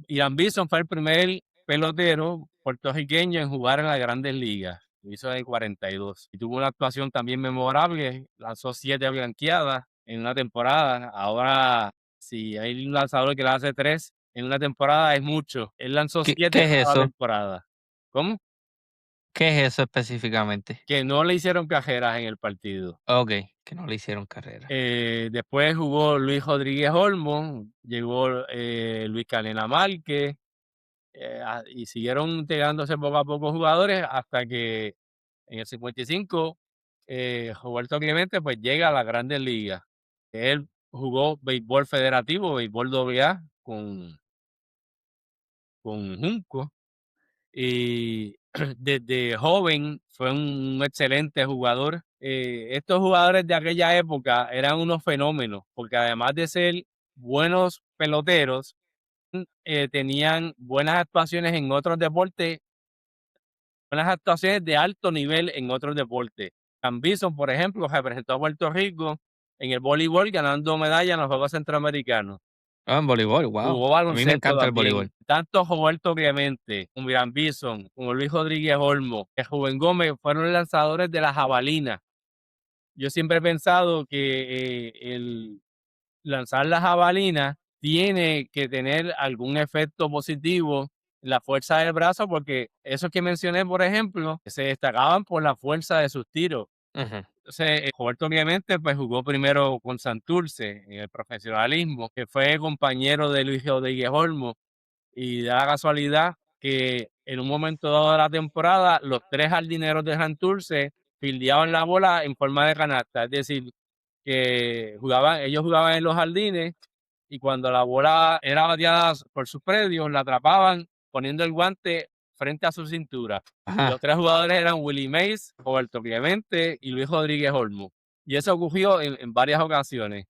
Irán Bison fue el primer pelotero puertorriqueño en jugar en las Grandes Ligas. Lo hizo en el 42. Y tuvo una actuación también memorable. Lanzó 7 blanqueadas en una temporada. Ahora, si hay un lanzador que le hace 3 en una temporada, es mucho. Él lanzó ¿Qué, 7 qué es toda la eso? temporada. ¿Cómo? ¿Qué es eso específicamente? Que no le hicieron cajeras en el partido. Ok, que no le hicieron carrera. Después jugó Luis Rodríguez Olmo, llegó Luis Canela Márquez, y siguieron integrándose poco a poco jugadores hasta que en el 55 Roberto Clemente pues llega a las Grandes Ligas. Él jugó béisbol federativo, béisbol AA con Junco y desde joven fue un excelente jugador. Estos jugadores de aquella época eran unos fenómenos porque además de ser buenos peloteros, tenían buenas actuaciones en otros deportes, buenas actuaciones de alto nivel en otros deportes. Cam Bison, por ejemplo, representó a Puerto Rico en el voleibol ganando medallas en los Juegos Centroamericanos. Ah, en voleibol, wow. Jugó A mí me baloncesto encanta el también. voleibol. Tanto Roberto Clemente, como Irán Bison, como Luis Rodríguez Olmo, que Rubén Gómez fueron lanzadores de la jabalina. Yo siempre he pensado que el lanzar la jabalina tiene que tener algún efecto positivo en la fuerza del brazo, porque esos que mencioné, por ejemplo, se destacaban por la fuerza de sus tiros. Ujú. Entonces, Roberto obviamente pues jugó primero con Santurce en el profesionalismo, que fue compañero de Luis Rodríguez Olmo, y da la casualidad que en un momento dado de la temporada, los 3 jardineros de Santurce fildeaban la bola en forma de canasta, es decir, que ellos jugaban en los jardines y cuando la bola era bateada por sus predios, la atrapaban poniendo el guante frente a su cintura. Y los Ajá. 3 jugadores eran Willie Mays, Roberto Clemente y Luis Rodríguez Olmo. Y eso ocurrió en varias ocasiones.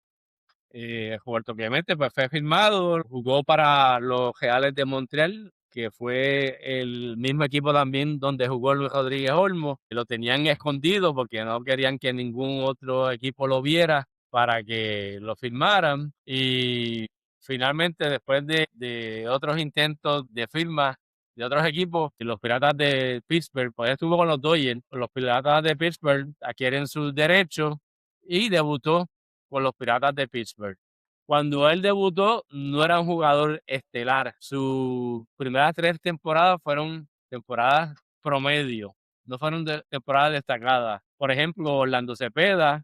Roberto Clemente pues, fue firmado, jugó para los Reales de Montreal, que fue el mismo equipo también donde jugó Luis Rodríguez Olmo. Lo tenían escondido porque no querían que ningún otro equipo lo viera para que lo firmaran. Y finalmente, después de otros intentos de firma de otros equipos, los Piratas de Pittsburgh, pues estuvo con los Dodgers, los Piratas de Pittsburgh adquieren sus derechos y debutó con los Piratas de Pittsburgh. Cuando él debutó, no era un jugador estelar. Sus primeras 3 temporadas fueron temporadas promedio, no fueron temporadas destacadas. Por ejemplo, Orlando Cepeda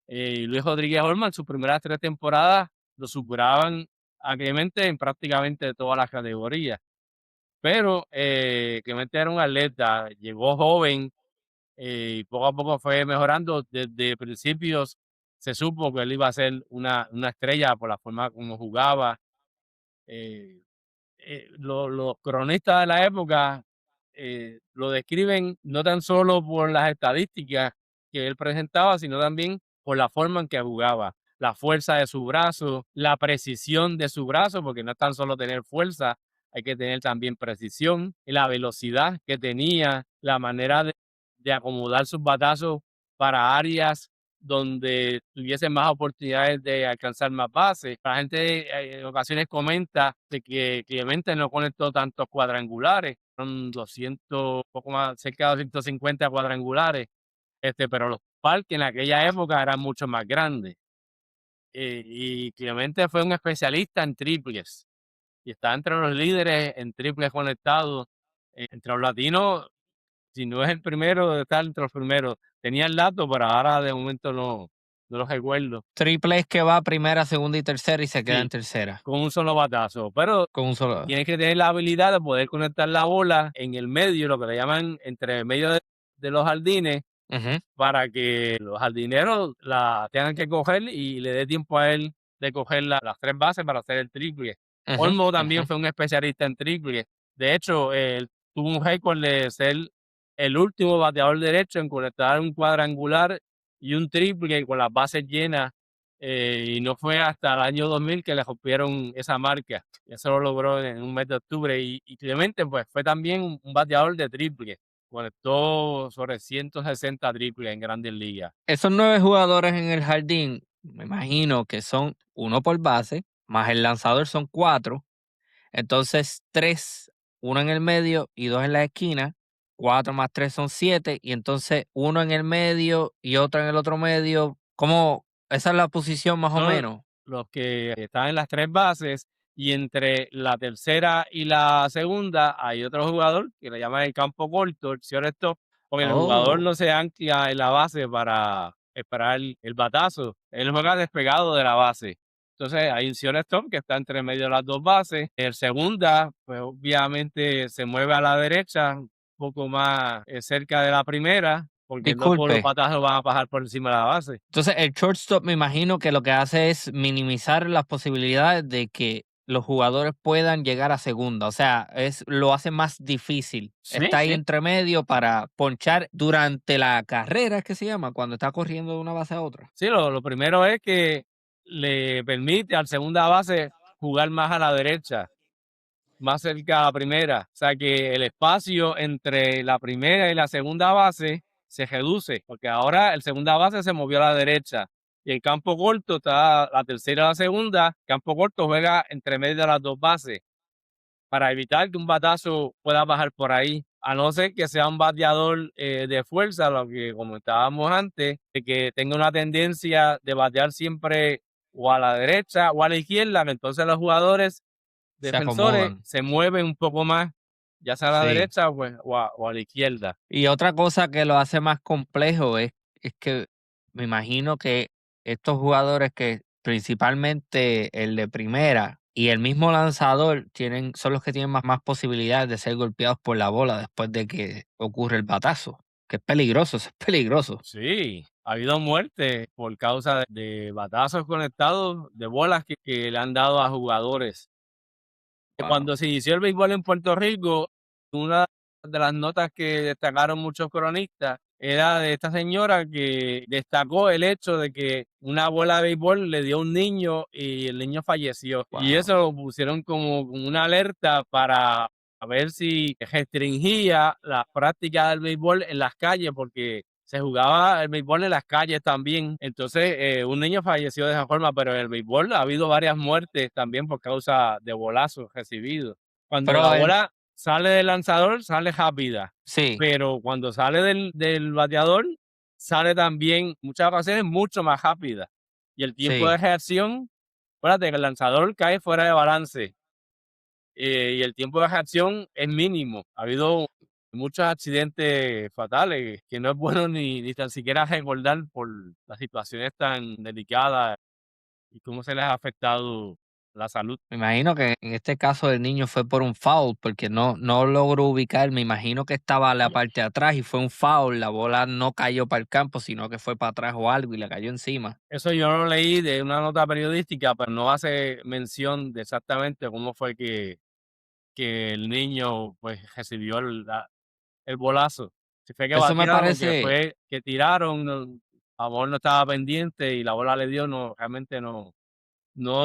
y Luis Rodríguez Olman, sus primeras 3 temporadas lo superaban a Clemente en prácticamente todas las categorías. Pero Clemente era un atleta, llegó joven, y poco a poco fue mejorando. Desde principios se supo que él iba a ser una estrella por la forma como jugaba. Eh, los cronistas de la época lo describen no tan solo por las estadísticas que él presentaba, sino también por la forma en que jugaba. la fuerza de su brazo, la precisión de su brazo, porque no es tan solo tener fuerza, hay que tener también precisión, y la velocidad que tenía, la manera de acomodar sus batazos para áreas donde tuviese más oportunidades de alcanzar más bases. La gente en ocasiones comenta de que Clemente no conectó tantos cuadrangulares, son 200, poco más, cerca de 250 cuadrangulares, pero los parques en aquella época eran mucho más grandes. Y Clemente fue un especialista en triples y está entre los líderes en triples conectados. Entre los latinos, si no es el primero, está entre los primeros. Tenía el dato, pero ahora de momento no lo recuerdo. Triple es que va primera, segunda y tercera y se queda en Sí, tercera con un solo batazo, pero con un solo. tienes que tener la habilidad de poder conectar la bola en el medio, lo que le llaman entre medio de los jardines, Ujú, para que los jardineros la tengan que coger y le dé tiempo a él de coger las 3 bases para hacer el triple. ujú, Olmo ujú. también fue un especialista en triple. De hecho, él tuvo un récord de ser el último bateador derecho en conectar un cuadrangular y un triple con las bases llenas, y no fue hasta el año 2000 que le rompieron esa marca. Eso lo logró en un mes de octubre. Y Clemente, pues, fue también un bateador de triple. Conectó sobre 160 triples en Grandes Ligas. Esos 9 jugadores en el jardín, me imagino que son uno por base, más el lanzador son 4. Entonces 3, uno en el medio y 2 en la esquina. 4 más 3 son 7. Y entonces uno en el medio y otro en el otro medio. ¿Cómo? Esa es la posición más o Son menos. los que están en las 3 bases, y entre la tercera y la segunda hay otro jugador que le llaman el campo corto, el shortstop, porque el jugador Oh, no se ancla en la base para esperar el batazo, él juega despegado de la base. Entonces hay un shortstop que está entre medio de las 2 bases. El segunda, pues obviamente se mueve a la derecha, un poco más cerca de la primera, porque no todos los disculpe. batazos van a pasar por encima de la base. Entonces el shortstop me imagino que lo que hace es minimizar las posibilidades de que los jugadores puedan llegar a segunda. O sea, lo hace más difícil. Sí, Está ahí sí. entre medio para ponchar durante la carrera, es que se llama, cuando está corriendo de una base a otra. Sí, lo primero es que le permite al segunda base jugar más a la derecha, más cerca a la primera. O sea que el espacio entre la primera y la segunda base se reduce, porque ahora el segunda base se movió a la derecha y el campo corto está la tercera y la segunda. Campo corto juega entre medio de las 2 bases para evitar que un batazo pueda bajar por ahí, a no ser que sea un bateador de fuerza, lo que comentábamos antes, de que tenga una tendencia de batear siempre o a la derecha o a la izquierda, que entonces los jugadores Se defensores acomodan. se mueven un poco más, ya sea a la Sí. derecha pues, o a la izquierda. Y otra cosa que lo hace más complejo es que me imagino que estos jugadores que principalmente el de primera y el mismo lanzador son los que tienen más posibilidades de ser golpeados por la bola después de que ocurre el batazo, que es peligroso, eso es peligroso. Sí, ha habido muertes por causa de batazos conectados, de bolas que le han dado a jugadores. Wow. Cuando se inició el béisbol en Puerto Rico, una de las notas que destacaron muchos cronistas era de esta señora que destacó el hecho de que una bola de béisbol le dio a un niño y el niño falleció. Y Wow. eso lo pusieron como una alerta para ver si restringía la práctica del béisbol en las calles, porque se jugaba el béisbol en las calles también. Entonces, un niño falleció de esa forma, pero en el béisbol ha habido varias muertes también por causa de bolazos recibidos. Cuando la Pero bola sale del lanzador, sale rápida, sí, pero cuando sale del bateador, sale también muchas ocasiones mucho más rápida. Y el tiempo de sí. reacción, acuérdate que el lanzador cae fuera de balance, y el tiempo de reacción es mínimo. Ha habido muchos accidentes fatales que no es bueno ni tan siquiera recordar por las situaciones tan delicadas y cómo se les ha afectado la salud. Me imagino que en este caso del niño fue por un foul, porque no logro ubicar. Me imagino que estaba la parte de atrás y fue un foul. La bola no cayó para el campo, sino que fue para atrás o algo y le cayó encima. Eso yo lo leí de una nota periodística, pero no hace mención de exactamente cómo fue que el niño pues recibió el bolazo. Si fue que Eso me batearon o que parece, fue que tiraron, no, a lo mejor no estaba pendiente y la bola le dio, no, realmente no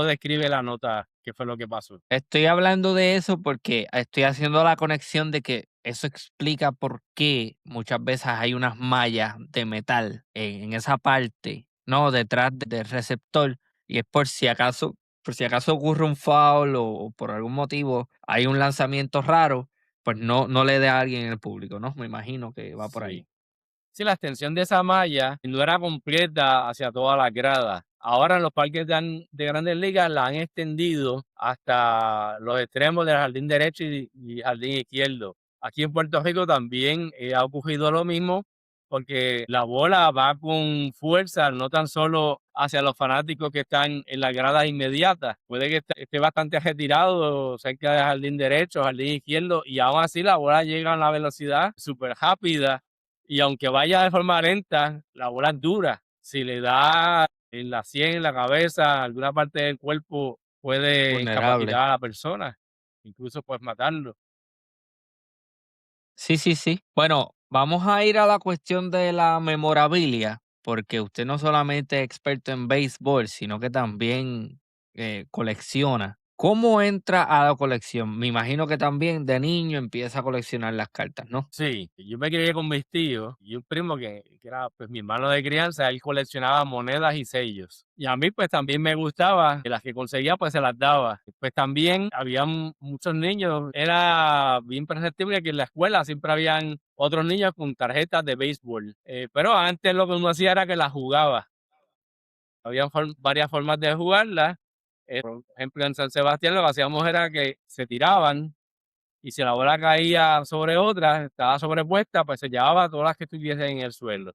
describe la nota qué fue lo que pasó. Estoy hablando de eso porque estoy haciendo la conexión de que eso explica por qué muchas veces hay unas mallas de metal en esa parte, ¿no? Detrás del receptor. Y es por si acaso ocurre un foul o por algún motivo hay un lanzamiento raro, pues no le dé a alguien en el público, ¿no? Me imagino que va por ahí. Sí. Sí, la extensión de esa malla no era completa hacia todas las gradas. Ahora en los parques de Grandes Ligas la han extendido hasta los extremos del jardín derecho y jardín izquierdo. Aquí en Puerto Rico también ha ocurrido lo mismo, porque la bola va con fuerza, no tan solo hacia los fanáticos que están en las gradas inmediatas. Puede que esté bastante retirado cerca del jardín derecho, jardín izquierdo, y aún así la bola llega a una velocidad súper rápida y aunque vaya de forma lenta, la bola es dura. Si le da en la sien, en la cabeza, alguna parte del cuerpo, puede Vulnerable. incapacitar a la persona, incluso pues matarlo. Sí, sí, sí. Bueno, vamos a ir a la cuestión de la memorabilia, porque usted no solamente es experto en béisbol, sino que también colecciona. ¿Cómo entra a la colección? Me imagino que también de niño empieza a coleccionar las cartas, ¿no? Sí, yo me crié con mis tíos y un primo que era pues mi hermano de crianza, él coleccionaba monedas y sellos. Y a mí pues también me gustaba, que las que conseguía pues se las daba. Pues también había muchos niños, era bien perceptible que en la escuela siempre habían otros niños con tarjetas de béisbol. Pero antes lo que uno hacía era que las jugaba. Había varias formas de jugarlas. Por ejemplo, en San Sebastián lo que hacíamos era que se tiraban y si la bola caía sobre otra, estaba sobrepuesta, pues se llevaba todas las que estuviesen en el suelo.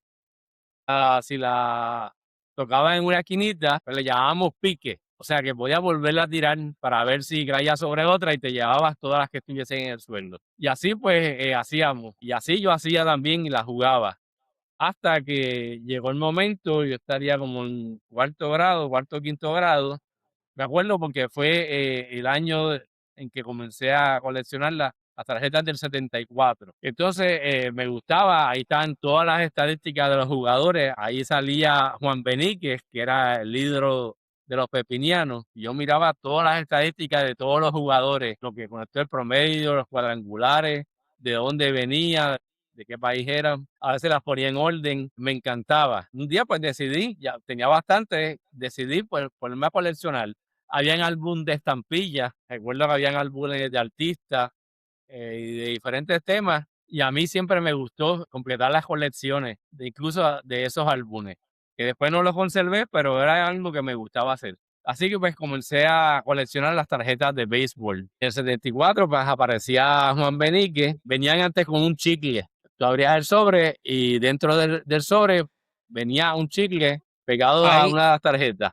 Si la tocaba en una esquinita, pues le llamábamos pique. O sea que podías volverla a tirar para ver si caía sobre otra y te llevabas todas las que estuviesen en el suelo. Y así pues hacíamos. Y así yo hacía también y la jugaba. Hasta que llegó el momento, yo estaría como en cuarto grado, cuarto o quinto grado, me acuerdo porque fue el año en que comencé a coleccionar las tarjetas del 74. Entonces me gustaba, ahí estaban todas las estadísticas de los jugadores. Ahí salía Juan Beníquez, que era el líder de los pepinianos. Y yo miraba todas las estadísticas de todos los jugadores, lo que conectó el promedio, los cuadrangulares, de dónde venía, de qué país eran. A veces las ponía en orden, me encantaba. Un día pues decidí, ya tenía bastante, decidí pues ponerme a coleccionar. Habían álbum de estampillas, recuerdo que habían álbumes de artistas y de diferentes temas, y a mí siempre me gustó completar las colecciones, incluso de esos álbumes, que después no los conservé, pero era algo que me gustaba hacer. Así que pues comencé a coleccionar las tarjetas de béisbol. En el 74 pues aparecía Juan Benique, venían antes con un chicle. Tú abrías el sobre y dentro del sobre venía un chicle pegado a Ahí, una de las tarjetas.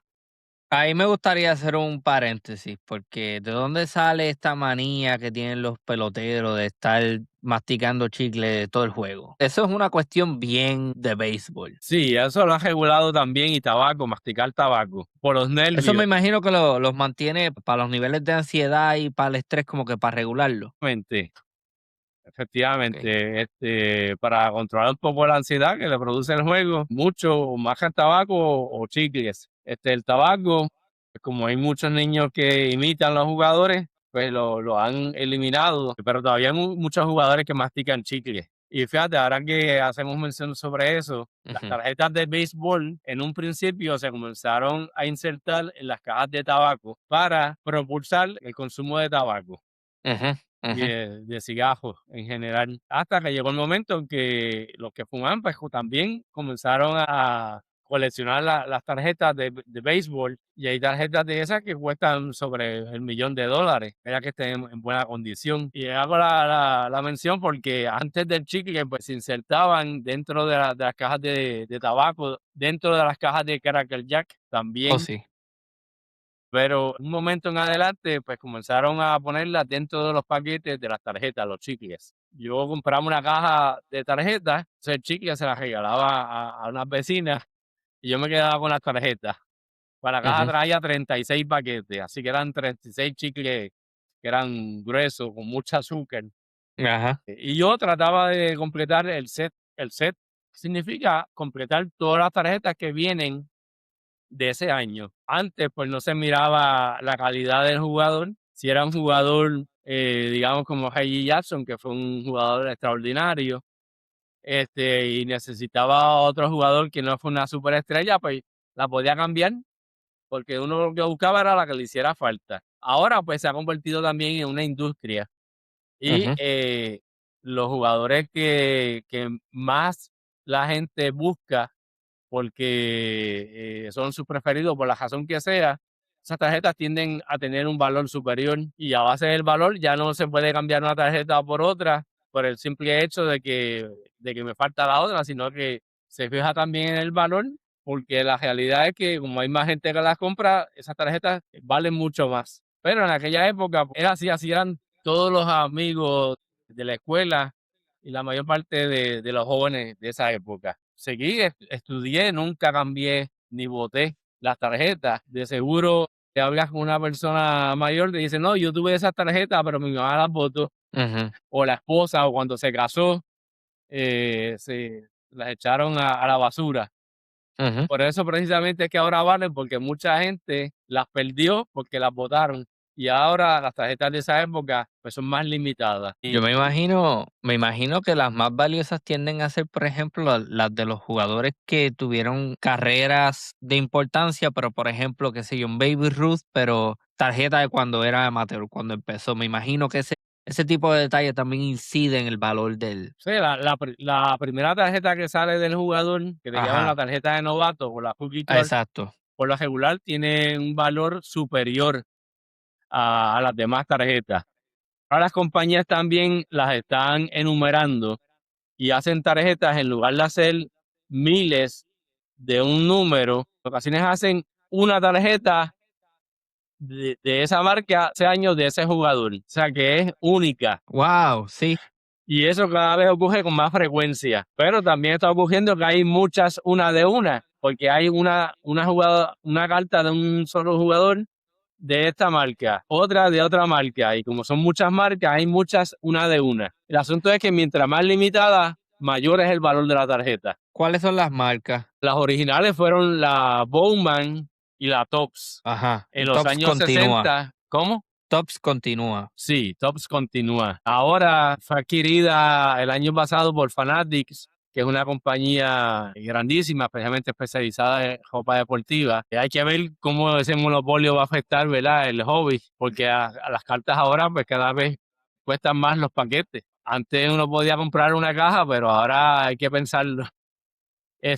ahí me gustaría hacer un paréntesis, porque ¿de dónde sale esta manía que tienen los peloteros de estar masticando chicle todo el juego? Eso es una cuestión bien de béisbol. Sí, eso lo han regulado también y tabaco, masticar tabaco, por los Eso me nervios. imagino que los mantiene para los niveles de ansiedad y para el estrés, como que para regularlo. Mente, Okey. efectivamente, para controlar un poco la ansiedad que le produce el juego, mucho más que el tabaco o chicles. El tabaco, pues, como hay muchos niños que imitan a los jugadores, pues lo han eliminado, pero todavía hay muchos jugadores que mastican chicles. Y fíjate, ahora que hacemos mención sobre eso, las Ujú, tarjetas de béisbol en un principio se comenzaron a insertar en las cajas de tabaco para propulsar el consumo de tabaco ujú, y ujú. de cigarros en general, hasta que llegó el momento en que los que fumaban, pues, también comenzaron a coleccionar las tarjetas de béisbol, y hay tarjetas de esas que cuestan sobre el $1.000.000, ya que estén en buena condición. Y hago la mención porque antes del chicle, pues, se insertaban dentro de las cajas de tabaco, dentro de las cajas de Cracker Jack Oh, también. sí. Pero un momento en adelante, pues comenzaron a ponerlas dentro de los paquetes de las tarjetas, los chicles. Yo compraba una caja de tarjetas, entonces el chicle se las regalaba a unas vecinas y yo me quedaba con las tarjetas. Pues la caja Ujú. traía 36 paquetes, así que eran 36 chicles que eran gruesos, con mucha azúcar. Ajá. Y yo trataba de completar el set significa completar todas las tarjetas que vienen de ese año. Antes, pues no se miraba la calidad del jugador. Si era un jugador, digamos, como Reggie Jackson, que fue un jugador extraordinario, y necesitaba otro jugador que no fue una superestrella, pues la podía cambiar, porque uno lo que buscaba era la que le hiciera falta. Ahora, pues se ha convertido también en una industria y Ujú, los jugadores que más la gente busca porque son sus preferidos por la razón que sea, esas tarjetas tienden a tener un valor superior y a base del valor ya no se puede cambiar una tarjeta por otra por el simple hecho de que me falta la otra, sino que se fija también en el valor, porque la realidad es que como hay más gente que las compra, esas tarjetas valen mucho más. Pero en aquella época era así eran todos los amigos de la escuela y la mayor parte de los jóvenes de esa época. Seguí, estudié, nunca cambié ni boté las tarjetas. De seguro te hablas con una persona mayor, te dice, no, yo tuve esas tarjetas, pero mi mamá las botó, ujú, o la esposa, o cuando se casó, se las echaron a la basura. ujú. Por eso precisamente es que ahora valen, porque mucha gente las perdió porque las botaron. Y ahora las tarjetas de esa época pues son más limitadas. Yo me imagino que las más valiosas tienden a ser, por ejemplo, las de los jugadores que tuvieron carreras de importancia, pero por ejemplo, qué sé yo, un Baby Ruth, pero tarjeta de cuando era amateur, cuando empezó. Me imagino que ese tipo de detalle también incide en el valor del. Sí, la primera tarjeta que sale del jugador, que le llaman la Ajá, tarjeta de novato o la Rookie Card, exacto. por lo regular tiene un valor superior a las demás tarjetas. Ahora las compañías también las están enumerando y hacen tarjetas en lugar de hacer miles de un número, en ocasiones hacen una tarjeta de esa marca hace años de ese jugador, o sea que es única. Wow, sí, Y eso cada vez ocurre con más frecuencia. Pero también está ocurriendo que hay muchas una de una, porque hay una carta de un solo jugador de esta marca, otra de otra marca. Y como son muchas marcas, hay muchas una de una. El asunto es que mientras más limitada, mayor es el valor de la tarjeta. ¿cuáles son las marcas? Las originales fueron la Bowman y la Topps. Ajá, En los Tops años continúa, 60, ¿cómo? Tops continúa. Sí, Topps continúa. Ahora fue adquirida el año pasado por Fanatics, que es una compañía grandísima, especialmente especializada en ropa deportiva. Y hay que ver cómo ese monopolio va a afectar, ¿verdad?, el hobby, porque a las cartas ahora pues cada vez cuestan más los paquetes. Antes uno podía comprar una caja, pero ahora hay que pensarlo.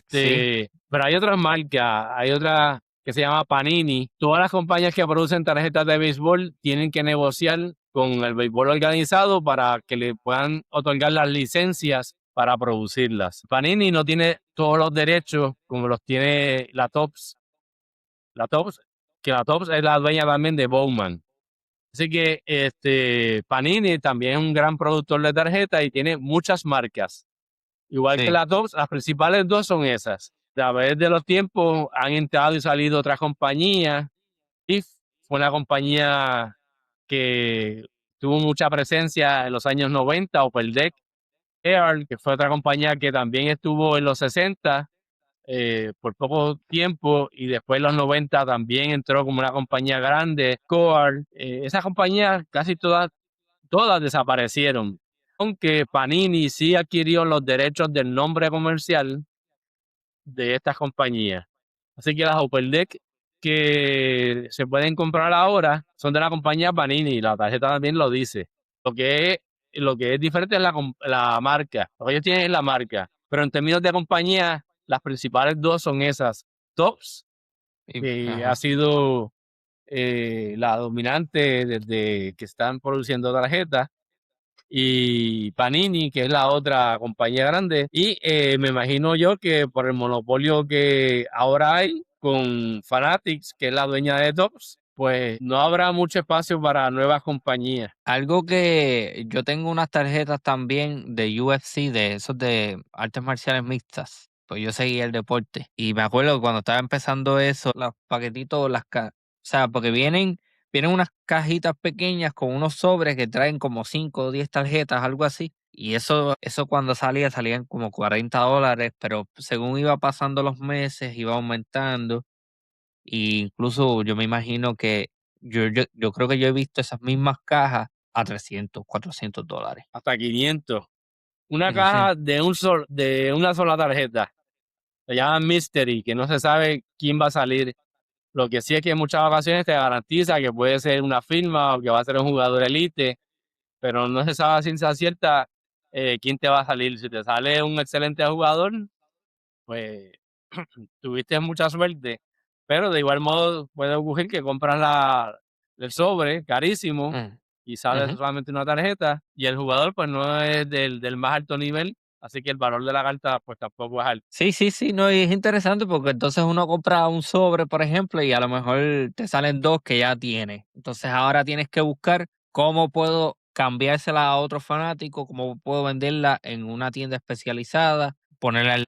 Sí, Pero hay otras marcas, hay otra que se llama Panini. Todas las compañías que producen tarjetas de béisbol tienen que negociar con el béisbol organizado para que le puedan otorgar las licencias para producirlas. Panini no tiene todos los derechos como los tiene la Topps. Que la Topps es la dueña también de Bowman. Así que Panini también es un gran productor de tarjetas y tiene muchas marcas. Igual que sí. las dos, las principales dos son esas. A través de los tiempos han entrado y salido otras compañías. IF fue una compañía que tuvo mucha presencia en los años 90, Upper Deck Air, que fue otra compañía que también estuvo en los 60 por poco tiempo y después en los 90 también entró como una compañía grande, Coar. Esas compañías casi todas desaparecieron, aunque Panini sí adquirió los derechos del nombre comercial de estas compañías. Así que las Upper Deck que se pueden comprar ahora son de la compañía Panini, la tarjeta también lo dice. Lo que es diferente es la marca, lo que ellos tienen es la marca, pero en términos de compañía, las principales dos son esas, Tops, que ha Ajá. sido la dominante desde que están produciendo tarjetas, y Panini, que es la otra compañía grande. Y me imagino yo que por el monopolio que ahora hay con Fanatics, que es la dueña de Tops, pues no habrá mucho espacio para nuevas compañías. Algo que yo tengo unas tarjetas también de UFC, de esos de artes marciales mixtas. Pues yo seguía el deporte. Y me acuerdo que cuando estaba empezando eso, los paquetitos, o sea, porque vienen unas cajitas pequeñas con unos sobres que traen como 5 o 10 tarjetas, algo así. Y eso cuando salían como $40, pero según iba pasando los meses, iba aumentando. Y incluso yo me imagino que yo creo que yo he visto esas mismas cajas a $300, $400. hasta 500. Una Ujú, caja de una sola tarjeta. Se llama Mystery, que no se sabe quién va a salir. Lo que sí es que en muchas ocasiones te garantiza que puede ser una firma o que va a ser un jugador elite, pero no se sabe a ciencia cierta quién te va a salir. Si te sale un excelente jugador, pues tuviste mucha suerte, pero de igual modo puede ocurrir que compras el sobre carísimo mm, y sale ujú. solamente una tarjeta y el jugador pues no es del más alto nivel, así que el valor de la carta pues tampoco es alto. Sí, sí, sí, no, y es interesante porque entonces uno compra un sobre, por ejemplo, y a lo mejor te salen 2 que ya tiene. Entonces ahora tienes que buscar cómo puedo cambiársela a otro fanático, cómo puedo venderla en una tienda especializada, ponerla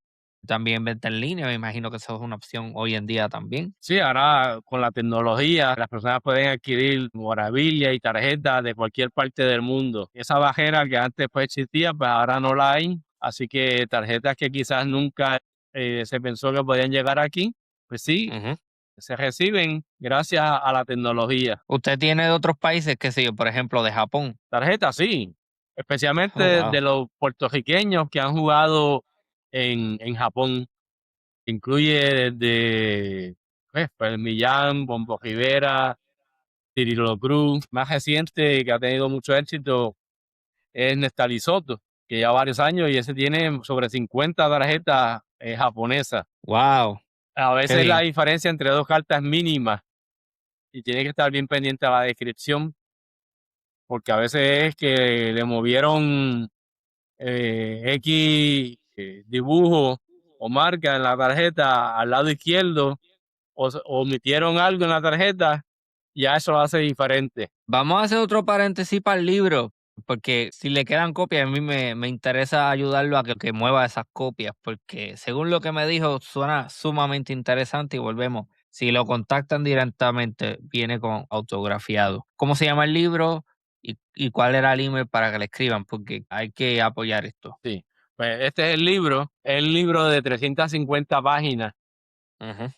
también en venta en línea. Me imagino que eso es una opción hoy en día también. Sí, ahora con la tecnología las personas pueden adquirir memorabilia y tarjetas de cualquier parte del mundo. Esa barrera que antes pues existía, pues ahora no la hay, así que tarjetas que quizás nunca se pensó que podían llegar aquí, pues sí, Ujú. se reciben gracias a la tecnología. ¿Usted tiene de otros países, qué sé yo, por ejemplo, de Japón? Tarjetas, sí, Oh, especialmente wow. de los puertorriqueños que han jugado en Japón. Incluye desde pues, Millán, Bombo Rivera, Cirilo Cruz. Más reciente que ha tenido mucho éxito es Nestalí Soto, que lleva varios años y ese tiene sobre 50 tarjetas japonesas. Wow, A qué veces la bien. diferencia entre dos cartas es mínima y tiene que estar bien pendiente a la descripción, porque a veces es que le movieron X dibujo o marca en la tarjeta al lado izquierdo o omitieron algo en la tarjeta, ya eso lo hace diferente. Vamos a hacer otro paréntesis para el libro, porque si le quedan copias, a mí me interesa ayudarlo a que mueva esas copias, porque según lo que me dijo, suena sumamente interesante y volvemos. Si lo contactan directamente, viene con autografiado. ¿Cómo se llama el libro y cuál era el email para que le escriban? Porque hay que apoyar esto. Sí. Pues este es el libro de 350 páginas. Ujú,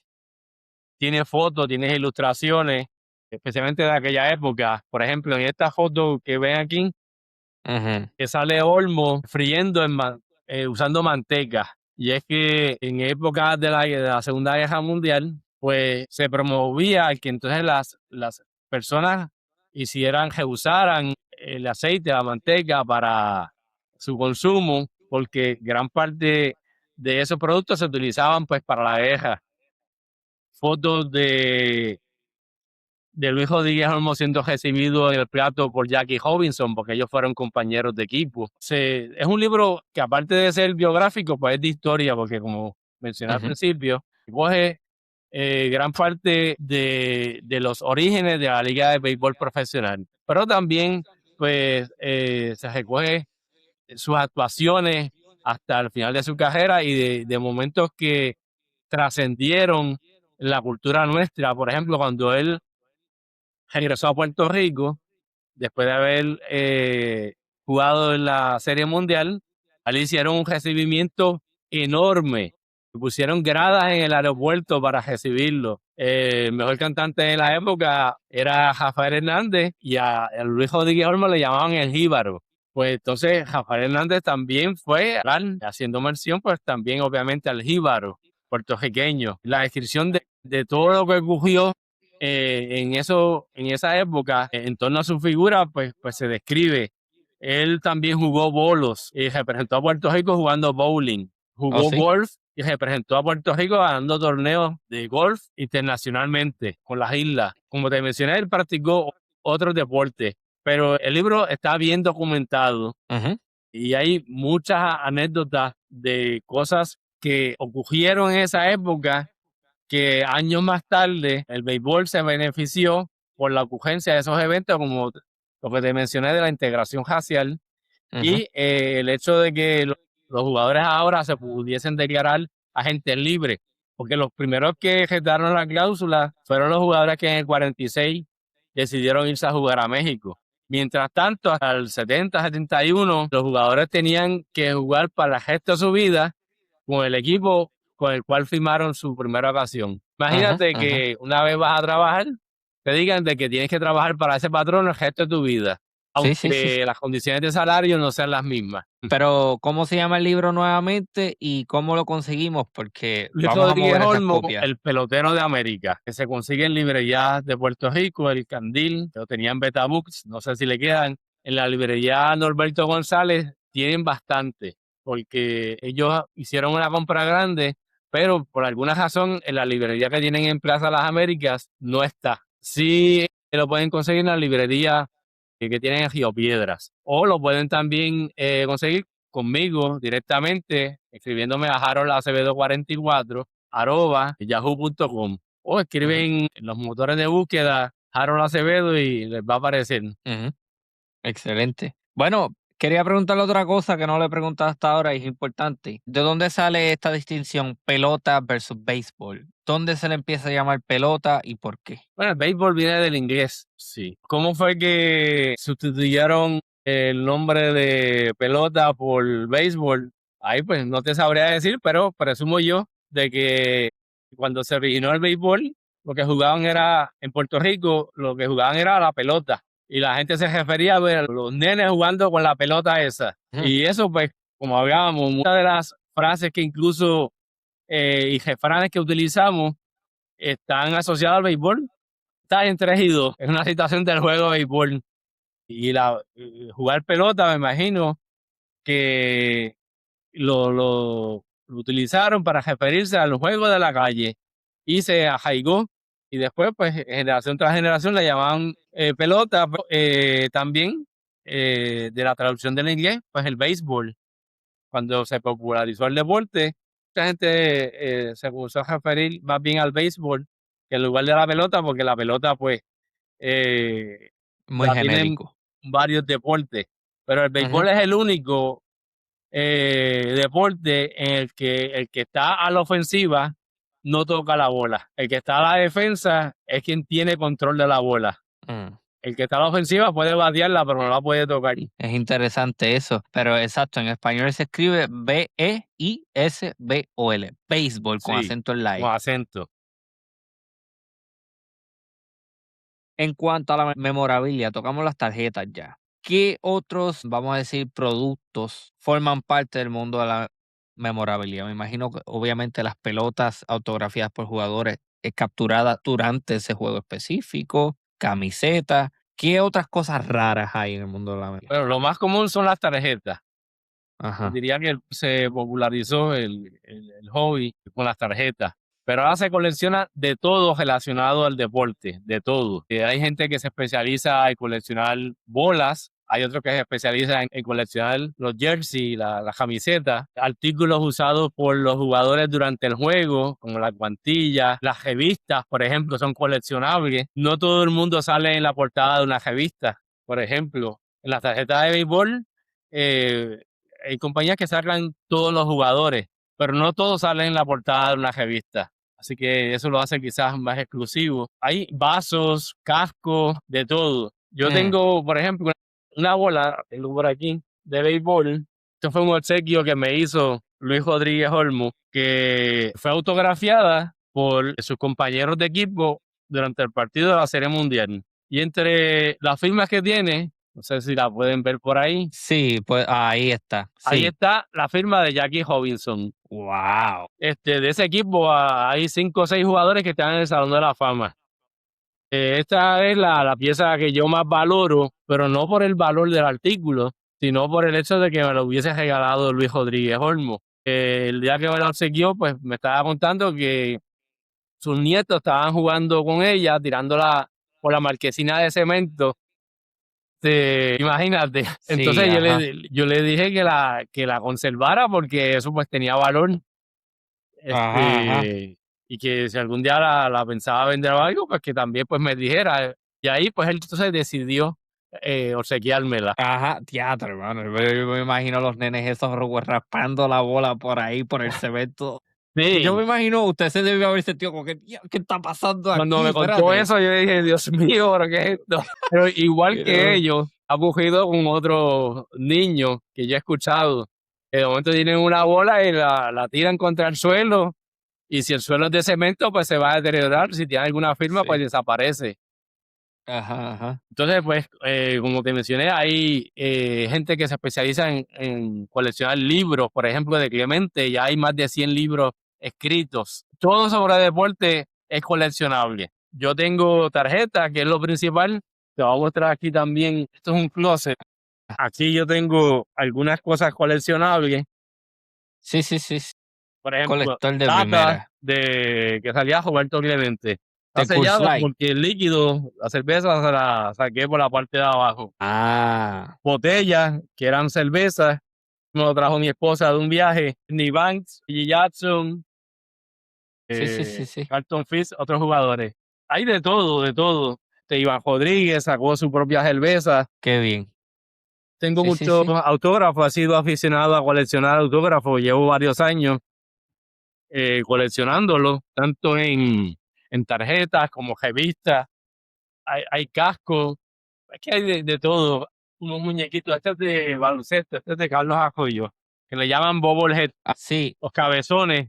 Tiene fotos, tiene ilustraciones, especialmente de aquella época. Por ejemplo, en esta foto que ven aquí, ujú, que sale Olmo friendo usando manteca. Y es que en épocas de la Segunda Guerra Mundial, pues se promovía que entonces las personas reusaran el aceite, la manteca para su consumo, porque gran parte de esos productos se utilizaban pues para la guerra. Fotos de Luis Rodríguez Olmo siendo recibido en el plato por Jackie Robinson, porque ellos fueron compañeros de equipo. Es un libro que aparte de ser biográfico, pues es de historia, porque como mencioné al ujú, principio, coge gran parte de los orígenes de la Liga de Béisbol Profesional, pero también pues se recoge sus actuaciones hasta el final de su carrera y de momentos que trascendieron la cultura nuestra. Por ejemplo, cuando él regresó a Puerto Rico, después de haber jugado en la Serie Mundial, le hicieron un recibimiento enorme. Pusieron gradas en el aeropuerto para recibirlo. El mejor cantante de la época era Rafael Hernández y a Luis Rodríguez Olmo le llamaban el Jíbaro. Pues entonces Rafael Hernández también fue haciendo mención, pues también obviamente al Jíbaro puertorriqueño. La descripción de todo lo que ocurrió en esa época, en torno a su figura, pues se describe. Él también jugó bolos y representó a Puerto Rico jugando bowling. oh, Jugó sí. golf y representó a Puerto Rico ganando torneos de golf internacionalmente con las islas. Como te mencioné, él practicó otros deportes, pero el libro está bien documentado Ujú, y hay muchas anécdotas de cosas que ocurrieron en esa época que años más tarde el béisbol se benefició por la ocurrencia de esos eventos, como lo que te mencioné de la integración racial ujú, y el hecho de que los jugadores ahora se pudiesen declarar agentes libres, porque los primeros que retaron la cláusula fueron los jugadores que en el 46 decidieron irse a jugar a México. Mientras tanto, hasta el 70, 71, los jugadores tenían que jugar para el resto de su vida con el equipo con el cual firmaron su primera ocasión. Imagínate que una vez vas a trabajar, te digan de que tienes que trabajar para ese patrón el resto de tu vida, Sí, sí, sí. aunque las condiciones de salario no sean las mismas. Pero, ¿cómo se llama el libro nuevamente y cómo lo conseguimos? Porque Luis vamos a Rodríguez mover esas Olmo, copias. el pelotero de América, que se consigue en librerías de Puerto Rico, el Candil, que lo tenían Betabooks, no sé si le quedan. En la librería Norberto González tienen bastante, porque ellos hicieron una compra grande, pero por alguna razón en la librería que tienen en Plaza Las Américas no está. Sí lo pueden conseguir en la librería que tienen en Río Piedras, o lo pueden también conseguir conmigo directamente, escribiéndome a harold.acevedo44 @yahoo.com, o Ujú, escriben en los motores de búsqueda Harold Acevedo y les va a aparecer. ujú. Excelente. Bueno, quería preguntarle otra cosa que no le he preguntado hasta ahora y es importante. ¿De dónde sale esta distinción pelota versus béisbol? ¿Dónde se le empieza a llamar pelota y por qué? Bueno, el béisbol viene del inglés, sí. ¿Cómo fue que sustituyeron el nombre de pelota por béisbol? Ahí pues no te sabría decir, pero presumo yo de que cuando se originó el béisbol, lo que jugaban era, en Puerto Rico, lo que jugaban era la pelota. Y la gente se refería a ver los nenes jugando con la pelota esa. Ujú, Y eso pues, como hablábamos, muchas de las frases que incluso y refranes que utilizamos están asociados al béisbol. Está en 3 y 2, es una situación del juego de béisbol. Y jugar pelota, me imagino que lo utilizaron para referirse al juego de la calle y se arraigó. Y después, pues, generación tras generación le llamaban pelota, pero, también de la traducción del inglés, pues el béisbol. Cuando se popularizó el deporte, mucha gente se comenzó a referir más bien al béisbol que en lugar de la pelota, porque la pelota, pues, eh, muy la tienen genérico. varios deportes, pero el Ujú, béisbol es el único deporte en el que está a la ofensiva no toca la bola. El que está a la defensa es quien tiene control de la bola. mm. El que está a la ofensiva puede batearla, pero no la puede tocar. Es interesante eso, pero exacto, en español se escribe Beisbol, béisbol con Sí, acento en la con E. acento. En cuanto a la memorabilia, tocamos las tarjetas ya. ¿Qué otros, vamos a decir, productos forman parte del mundo de la memorabilia? Me imagino que obviamente las pelotas autografiadas por jugadores capturadas durante ese juego específico, camisetas. ¿Qué otras cosas raras hay en el mundo de la memorabilia? Bueno, lo más común son las tarjetas. Ajá. Diría que se popularizó el hobby con las tarjetas, pero ahora se colecciona de todo relacionado al deporte, de todo. Hay gente que se especializa en coleccionar bolas, hay otros que se especializan en coleccionar los jerseys, las camisetas, artículos usados por los jugadores durante el juego, como las guantillas, las revistas, por ejemplo, son coleccionables. No todo el mundo sale en la portada de una revista, por ejemplo. En las tarjetas de béisbol, eh, hay compañías que sacan todos los jugadores, pero no todos salen en la portada de una revista. Así que eso lo hace quizás más exclusivo. Hay vasos, cascos, de todo. Yo Mm, tengo, por ejemplo, una bola, tengo por aquí, de béisbol. Esto fue un obsequio que me hizo Luis Rodríguez Olmo, que fue autografiada por sus compañeros de equipo durante el partido de la Serie Mundial. Y entre las firmas que tiene, no sé si la pueden ver por ahí, sí, pues ahí está. ahí Sí. está la firma de Jackie Robinson. Wow. De ese equipo hay 5 o 6 jugadores que están en el Salón de la Fama. Esta es la pieza que yo más valoro, pero no por el valor del artículo, sino por el hecho de que me lo hubiese regalado Luis Rodríguez Olmo. El día que me lo obsequió, pues me estaba contando que sus nietos estaban jugando con ella, tirándola por la marquesina de cemento. Imagínate. Sí, Entonces ajá. yo le dije que la conservara porque eso pues tenía valor. Ajá, ajá. Y que si algún día la pensaba vender o algo, pues que también pues me dijera. Y ahí pues él entonces decidió obsequiármela. Ajá, teatro, hermano. Yo me imagino los nenes esos raspando la bola por ahí, por el cemento. Yo me Sí, imagino, usted se debió haber sentido como que, "Dios, ¿qué está pasando cuando aquí? me contó Espérate". eso, yo dije, Dios mío, ¿pero qué es esto? Pero igual que Pero ellos, ha cogido con otros niños que yo he escuchado, que de momento tienen una bola y la tiran contra el suelo, y si el suelo es de cemento, pues se va a deteriorar, si tiene alguna firma, pues Sí. desaparece. Ajá, ajá. Entonces, pues, como te mencioné, hay gente que se especializa en coleccionar libros, por ejemplo, de Clemente, ya hay más de 100 libros escritos. Todo sobre deporte es coleccionable. Yo tengo tarjetas, que es lo principal. Te voy a mostrar aquí también. Esto es un closet. Aquí yo tengo algunas cosas coleccionables. Sí, sí, sí, sí. Por ejemplo, Colector de latas primera. de que salía Roberto Clemente. Está De Coors sellada Light. porque el líquido, la cerveza, se la saqué por la parte de abajo. Ah, Botellas que eran cervezas. Me lo trajo mi esposa de un viaje. Nick Banks, G. Jackson, sí, sí, sí, sí. Carlton Fisk, otros jugadores. Hay de todo, de todo. Iván Rodríguez sacó su propia cerveza. Qué bien. Tengo Sí, sí, muchos sí. autógrafos, he sido aficionado a coleccionar autógrafos. Llevo varios años coleccionándolos, tanto en tarjetas como revistas. Hay cascos, es que hay de todo. Unos muñequitos, este es de baloncesto, este es de Carlos Arroyo, que le llaman bobblehead, Ah, sí, los cabezones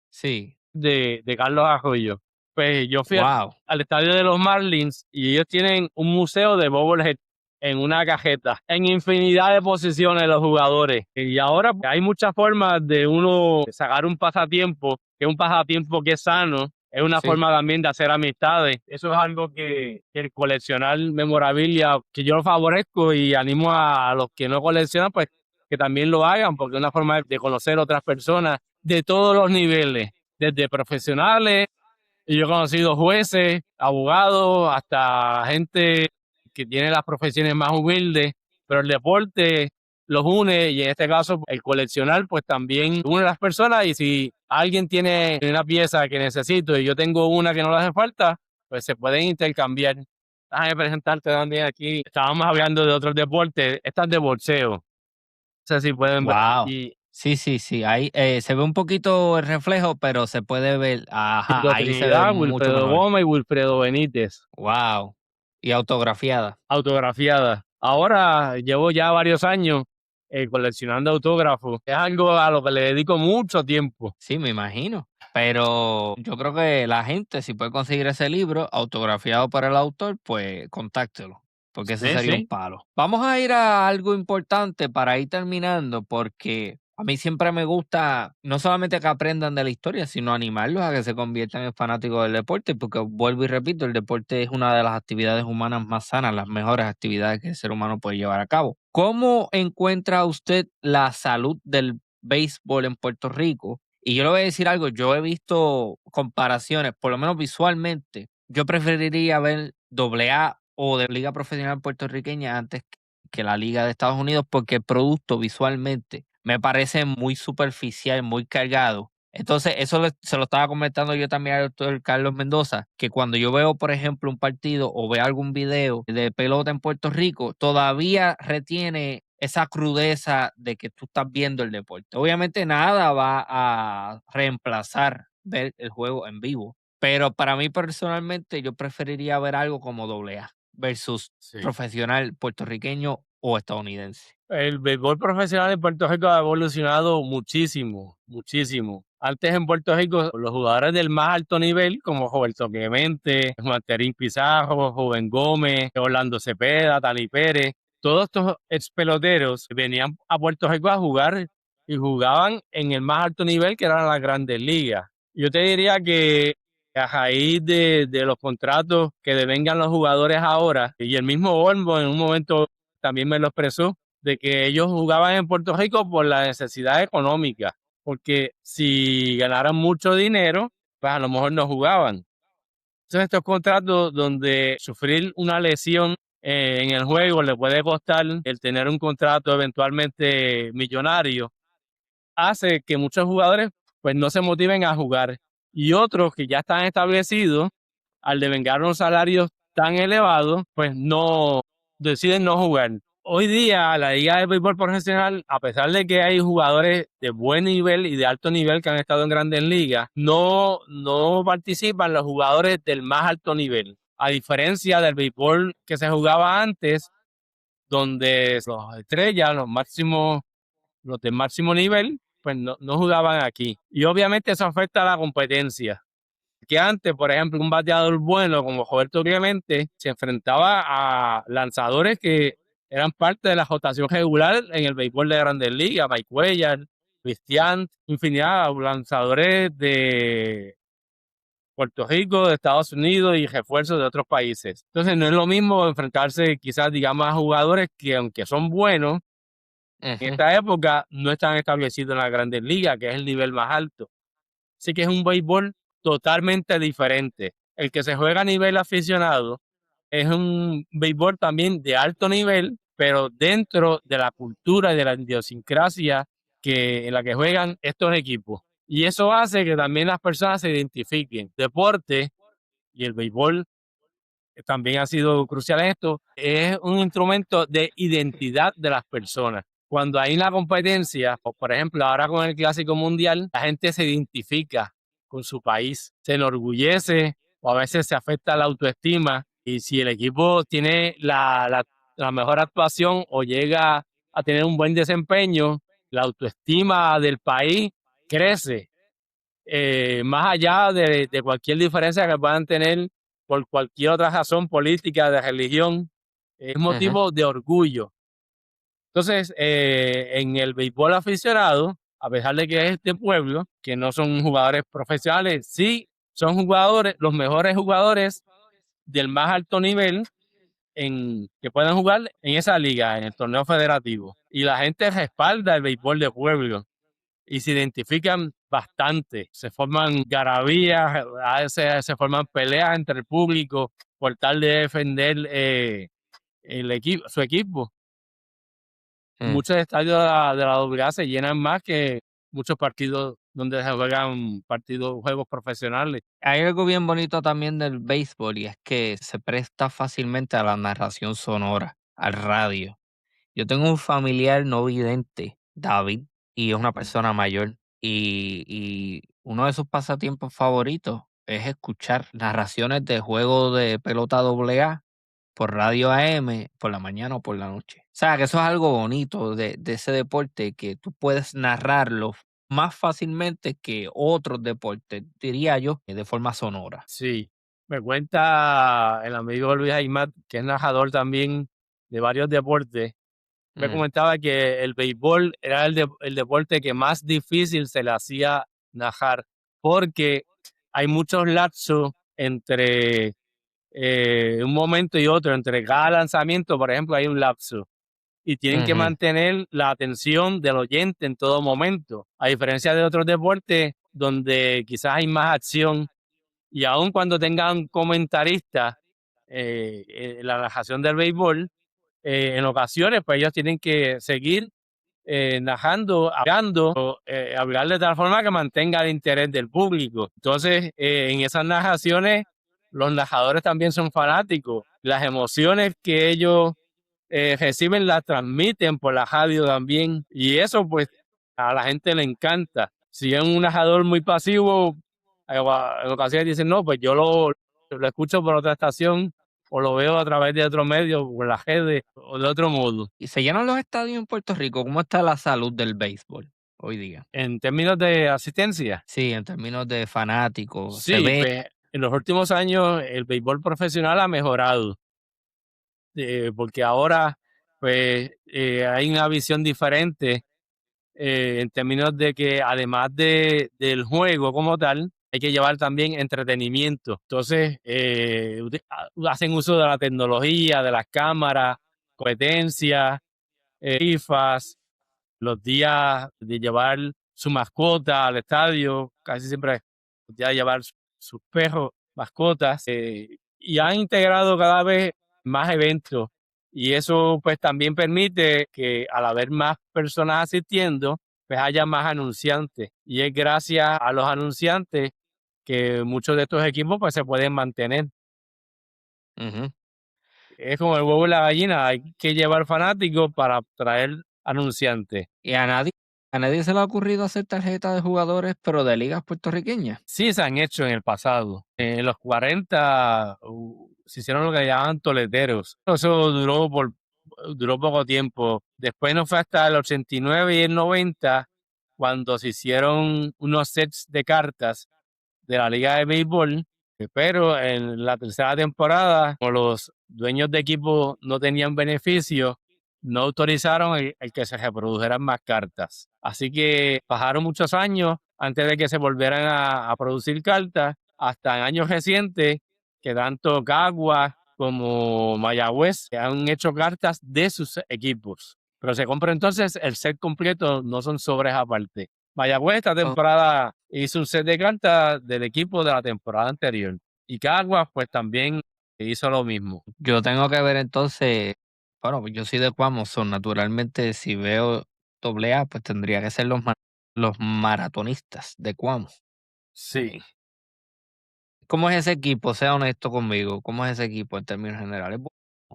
sí. de Carlos Arroyo. Pues yo fui Wow. al estadio de los Marlins y ellos tienen un museo de bobblehead en una cajeta, en infinidad de posiciones los jugadores. Y ahora pues, hay muchas formas de uno sacar un pasatiempo, que es un pasatiempo que es sano, es una Sí. forma también de hacer amistades. Eso es algo que el coleccionar memorabilia, que yo lo favorezco y animo a los que no coleccionan, pues que también lo hagan, porque es una forma de conocer otras personas de todos los niveles, desde profesionales, y yo he conocido jueces, abogados, hasta gente que tiene las profesiones más humildes, pero el deporte los une y en este caso el coleccionar pues también une a las personas y si alguien tiene una pieza que necesito y yo tengo una que no le hace falta, pues se pueden intercambiar. Déjame presentarte también aquí. Estábamos hablando de otros deportes, estas de boxeo. No sé si pueden ver Wow. aquí. Sí, sí, sí. Ahí se ve un poquito el reflejo, pero se puede ver. Ajá, Tito ahí se ve Trinidad, mucho Wilfredo mejor. Gómez y Wilfredo Benítez. Wow. Y autografiada. Autografiada. Ahora llevo ya varios años coleccionando autógrafos. Es algo a lo que le dedico mucho tiempo. Sí, me imagino. Pero yo creo que la gente, si puede conseguir ese libro autografiado por el autor, pues contáctelo, porque eso Sí, sería un sí. palo. Vamos a ir a algo importante para ir terminando, porque a mí siempre me gusta no solamente que aprendan de la historia, sino animarlos a que se conviertan en fanáticos del deporte, porque vuelvo y repito, el deporte es una de las actividades humanas más sanas, las mejores actividades que el ser humano puede llevar a cabo. ¿Cómo encuentra usted la salud del béisbol en Puerto Rico? Y yo le voy a decir algo, yo he visto comparaciones, por lo menos visualmente, yo preferiría ver AA o de liga profesional puertorriqueña antes que la liga de Estados Unidos porque el producto visualmente me parece muy superficial, muy cargado. Entonces, eso se lo estaba comentando yo también al doctor Carlos Mendoza, que cuando yo veo, por ejemplo, un partido o veo algún video de pelota en Puerto Rico, todavía retiene esa crudeza de que tú estás viendo el deporte. Obviamente nada va a reemplazar ver el juego en vivo, pero para mí personalmente yo preferiría ver algo como AA versus Sí. profesional puertorriqueño o estadounidense. El béisbol profesional en Puerto Rico ha evolucionado muchísimo, muchísimo. Antes en Puerto Rico, los jugadores del más alto nivel, como Roberto Clemente, Juan Terín Pizarro, Joven Gómez, Orlando Cepeda, Tani Pérez, todos estos ex peloteros venían a Puerto Rico a jugar y jugaban en el más alto nivel, que eran las grandes ligas. Yo te diría que a raíz de los contratos que devengan los jugadores ahora, y el mismo Olmo en un momento también me lo expresó, de que ellos jugaban en Puerto Rico por la necesidad económica, porque si ganaran mucho dinero, pues a lo mejor no jugaban. Entonces estos contratos donde sufrir una lesión en el juego le puede costar el tener un contrato eventualmente millonario, hace que muchos jugadores pues no se motiven a jugar y otros que ya están establecidos, al devengar unos salarios tan elevados, pues no deciden no jugar. Hoy día la Liga de Béisbol Profesional, a pesar de que hay jugadores de buen nivel y de alto nivel que han estado en grandes ligas, no participan los jugadores del más alto nivel. A diferencia del béisbol que se jugaba antes, donde los estrellas, los de máximo nivel, pues no jugaban aquí. Y obviamente eso afecta a la competencia. Que antes, por ejemplo, un bateador bueno como Roberto Clemente se enfrentaba a lanzadores que eran parte de la rotación regular en el béisbol de Grandes Ligas, Mike Cuellar, Cristian, infinidad de lanzadores de Puerto Rico, de Estados Unidos y refuerzos de otros países. Entonces no es lo mismo enfrentarse quizás, digamos, a jugadores que aunque son buenos, en esta época no están establecidos en las Grandes Ligas, que es el nivel más alto. Así que es un béisbol totalmente diferente. El que se juega a nivel aficionado es un béisbol también de alto nivel, pero dentro de la cultura y de la idiosincrasia en la que juegan estos equipos. Y eso hace que también las personas se identifiquen. Deporte y el béisbol también ha sido crucial en esto, es un instrumento de identidad de las personas. Cuando hay una competencia, o por ejemplo ahora con el Clásico Mundial, la gente se identifica con su país, se enorgullece o a veces se afecta la autoestima y si el equipo tiene la mejor actuación o llega a tener un buen desempeño, la autoestima del país crece más allá de cualquier diferencia que puedan tener por cualquier otra razón política, de religión, es motivo de orgullo. Entonces, en el béisbol aficionado, a pesar de que es de pueblo, que no son jugadores profesionales, sí son jugadores, los mejores jugadores del más alto nivel que puedan jugar en esa liga, en el torneo federativo. Y la gente respalda el béisbol de pueblo y se identifican bastante. Se forman garabías, a veces se forman peleas entre el público por tal de defender su equipo. Muchos estadios de la AA se llenan más que muchos partidos donde se juegan juegos profesionales. Hay algo bien bonito también del béisbol y es que se presta fácilmente a la narración sonora, al radio. Yo tengo un familiar no vidente, David, y es una persona mayor. Y uno de sus pasatiempos favoritos es escuchar narraciones de juegos de pelota AA por radio AM, por la mañana o por la noche. O sea, que eso es algo bonito de ese deporte, que tú puedes narrarlo más fácilmente que otros deportes, diría yo, de forma sonora. Sí, me cuenta el amigo Luis Aymat, que es narrador también de varios deportes. Me comentaba que el béisbol era el deporte que más difícil se le hacía narrar, porque hay muchos lapsos entre un momento y otro, entre cada lanzamiento, por ejemplo, hay un lapso. Y tienen que mantener la atención del oyente en todo momento. A diferencia de otros deportes donde quizás hay más acción y aun cuando tengan comentaristas en la narración del béisbol, en ocasiones pues ellos tienen que seguir narrando, hablando, hablar de tal forma que mantenga el interés del público. Entonces, en esas narraciones, los narradores también son fanáticos. Las emociones que ellos reciben las transmiten por la radio también. Y eso, pues, a la gente le encanta. Si es un narrador muy pasivo, en ocasiones dicen, no, pues yo lo escucho por otra estación o lo veo a través de otro medio, por las redes o de otro modo. ¿Y se llenan los estadios en Puerto Rico? ¿Cómo está la salud del béisbol hoy día? En términos de asistencia, Sí, en términos de fanáticos, se sí, ve. pues en los últimos años el béisbol profesional ha mejorado, porque ahora pues hay una visión diferente en términos de que además del juego como tal, hay que llevar también entretenimiento. Entonces, hacen uso de la tecnología, de las cámaras, competencias, rifas, los días de llevar su mascota al estadio, casi siempre los días de llevar sus perros, mascotas, y han integrado cada vez más eventos. Y eso pues también permite que al haber más personas asistiendo, pues haya más anunciantes. Y es gracias a los anunciantes que muchos de estos equipos pues se pueden mantener. Ujú. Es como el huevo y la gallina, hay que llevar fanáticos para traer anunciantes. Y a nadie se le ha ocurrido hacer tarjetas de jugadores, pero de ligas puertorriqueñas. Sí se han hecho en el pasado. En los 40 se hicieron lo que llamaban toleteros. Eso duró duró poco tiempo. Después no fue hasta el 89 y el 90 cuando se hicieron unos sets de cartas de la Liga de Béisbol, pero en la tercera temporada, como los dueños de equipo no tenían beneficio, no autorizaron el que se reprodujeran más cartas. Así que pasaron muchos años antes de que se volvieran a producir cartas, hasta en años recientes que tanto Caguas como Mayagüez han hecho cartas de sus equipos. Pero se compra entonces el set completo, no son sobres aparte. Mayagüez esta temporada hizo un set de cartas del equipo de la temporada anterior. Y Caguas pues también hizo lo mismo. Yo tengo que ver entonces, bueno, yo soy de Cuamo, naturalmente si veo AA, pues tendría que ser los maratonistas de Cuamo. Sí. ¿Cómo es ese equipo? Sea honesto conmigo. ¿Cómo es ese equipo en términos generales?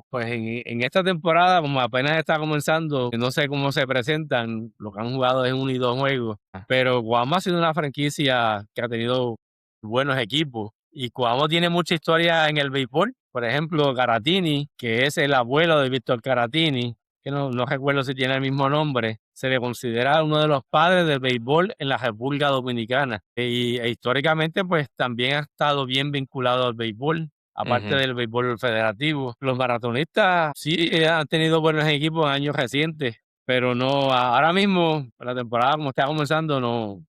Pues en esta temporada, como apenas está comenzando, no sé cómo se presentan, lo que han jugado es 1 y 2 juegos, pero Guamo ha sido una franquicia que ha tenido buenos equipos y Guamo tiene mucha historia en el béisbol. Por ejemplo, Caratini, que es el abuelo de Víctor Caratini, que no recuerdo si tiene el mismo nombre, se le considera uno de los padres del béisbol en la República Dominicana. E históricamente, pues también ha estado bien vinculado al béisbol, aparte del béisbol federativo. Los maratonistas sí han tenido buenos equipos en años recientes, pero no, ahora mismo, la temporada como está comenzando,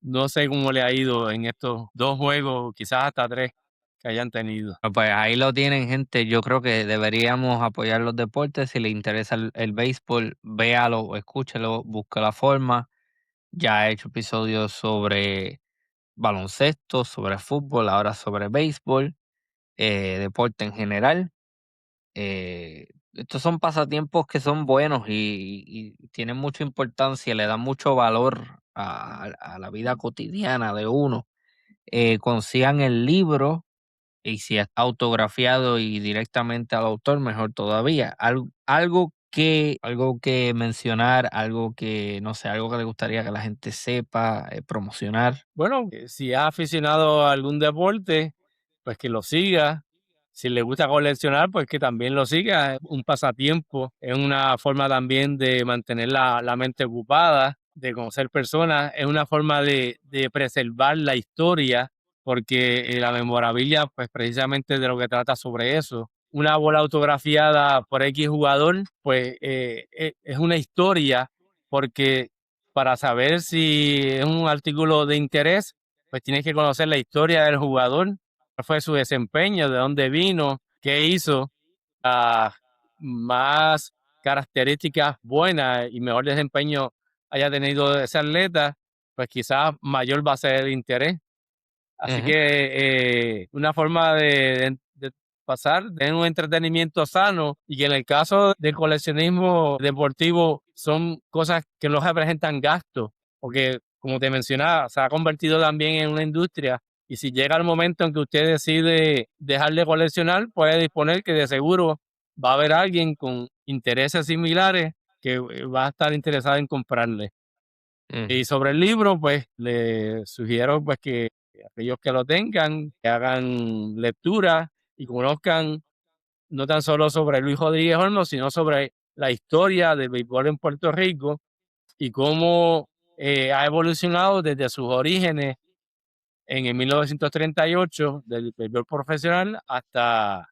no sé cómo le ha ido en estos 2 juegos, quizás hasta 3 que hayan tenido. Pues ahí lo tienen, gente. Yo creo que deberíamos apoyar los deportes. Si le interesa el béisbol, véalo o escúchelo, busque la forma. Ya he hecho episodios sobre baloncesto, sobre fútbol, ahora sobre béisbol, deporte en general. Estos son pasatiempos que son buenos y tienen mucha importancia, le dan mucho valor a la vida cotidiana de uno. Consigan el libro y si está autografiado y directamente al autor, mejor todavía. Algo que mencionar, algo que, no sé, algo que le gustaría que la gente sepa, promocionar. Bueno, si es aficionado a algún deporte, pues que lo siga. Si le gusta coleccionar, pues que también lo siga. Es un pasatiempo, es una forma también de mantener la mente ocupada, de conocer personas, es una forma de preservar la historia, porque la memorabilia, pues precisamente de lo que trata sobre eso. Una bola autografiada por X jugador, pues es una historia, porque para saber si es un artículo de interés, pues tienes que conocer la historia del jugador, cuál fue su desempeño, de dónde vino, qué hizo, las más características buenas y mejor desempeño haya tenido ese atleta, pues quizás mayor va a ser el interés. Así Ujú. que una forma de pasar, de un entretenimiento sano y que en el caso del coleccionismo deportivo son cosas que no representan gastos, porque como te mencionaba, se ha convertido también en una industria y si llega el momento en que usted decide dejar de coleccionar, puede disponer que de seguro va a haber alguien con intereses similares que va a estar interesado en comprarle. Ujú. Y sobre el libro, pues le sugiero pues que aquellos que lo tengan, que hagan lectura y conozcan no tan solo sobre Luis Rodríguez Olmos, sino sobre la historia del béisbol en Puerto Rico y cómo ha evolucionado desde sus orígenes en el 1938 del béisbol profesional hasta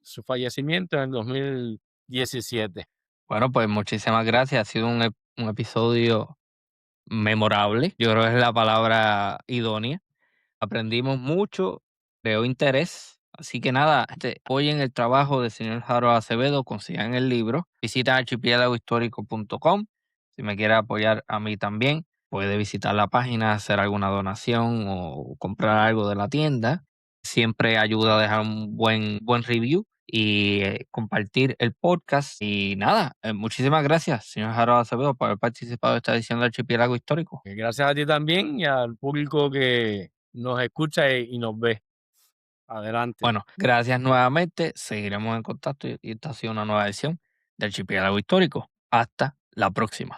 su fallecimiento en el 2017. Bueno, pues muchísimas gracias. Ha sido un episodio memorable. Yo creo que es la palabra idónea. Aprendimos mucho, creó interés. Así que nada, apoyen el trabajo del señor Harold Acevedo, consigan el libro. Visita archipiélagohistórico.com. Si me quiere apoyar a mí también, puede visitar la página, hacer alguna donación o comprar algo de la tienda. Siempre ayuda a dejar un buen review y compartir el podcast. Y nada, muchísimas gracias, señor Harold Acevedo, por haber participado de esta edición de Archipiélago Histórico. Gracias a ti también y al público que nos escucha y nos ve. Adelante. Bueno, gracias nuevamente. Seguiremos en contacto y esta ha sido una nueva edición del Archipiélago Histórico. Hasta la próxima.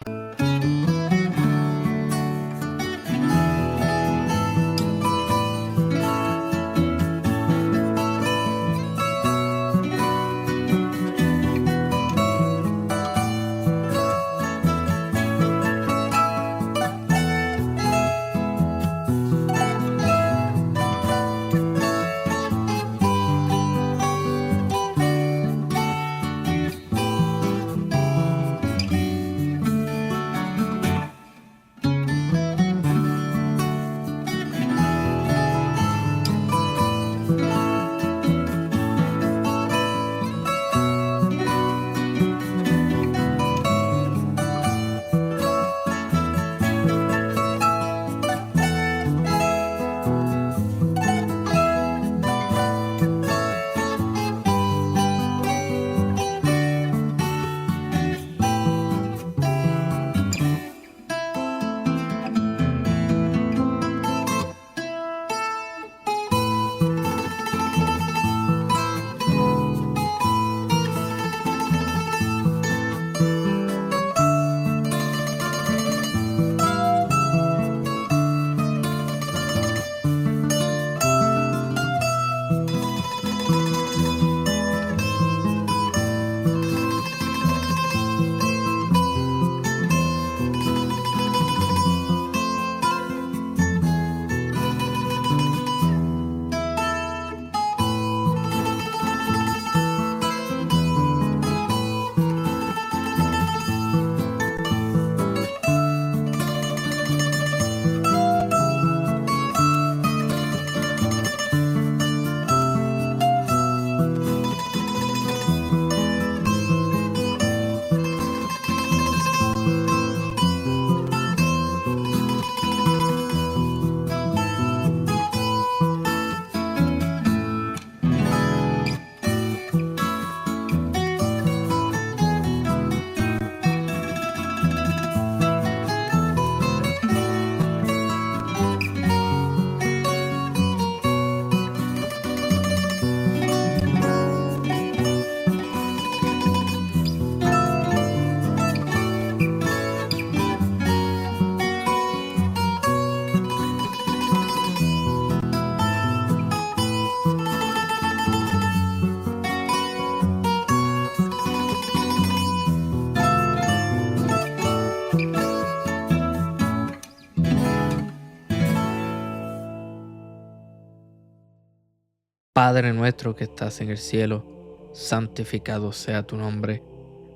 Padre nuestro que estás en el cielo, santificado sea tu nombre.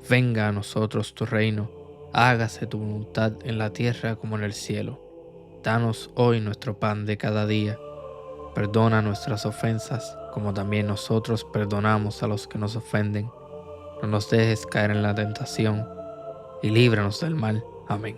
Venga a nosotros tu reino. Hágase tu voluntad en la tierra como en el cielo. Danos hoy nuestro pan de cada día. Perdona nuestras ofensas, como también nosotros perdonamos a los que nos ofenden. No nos dejes caer en la tentación, y líbranos del mal. Amén.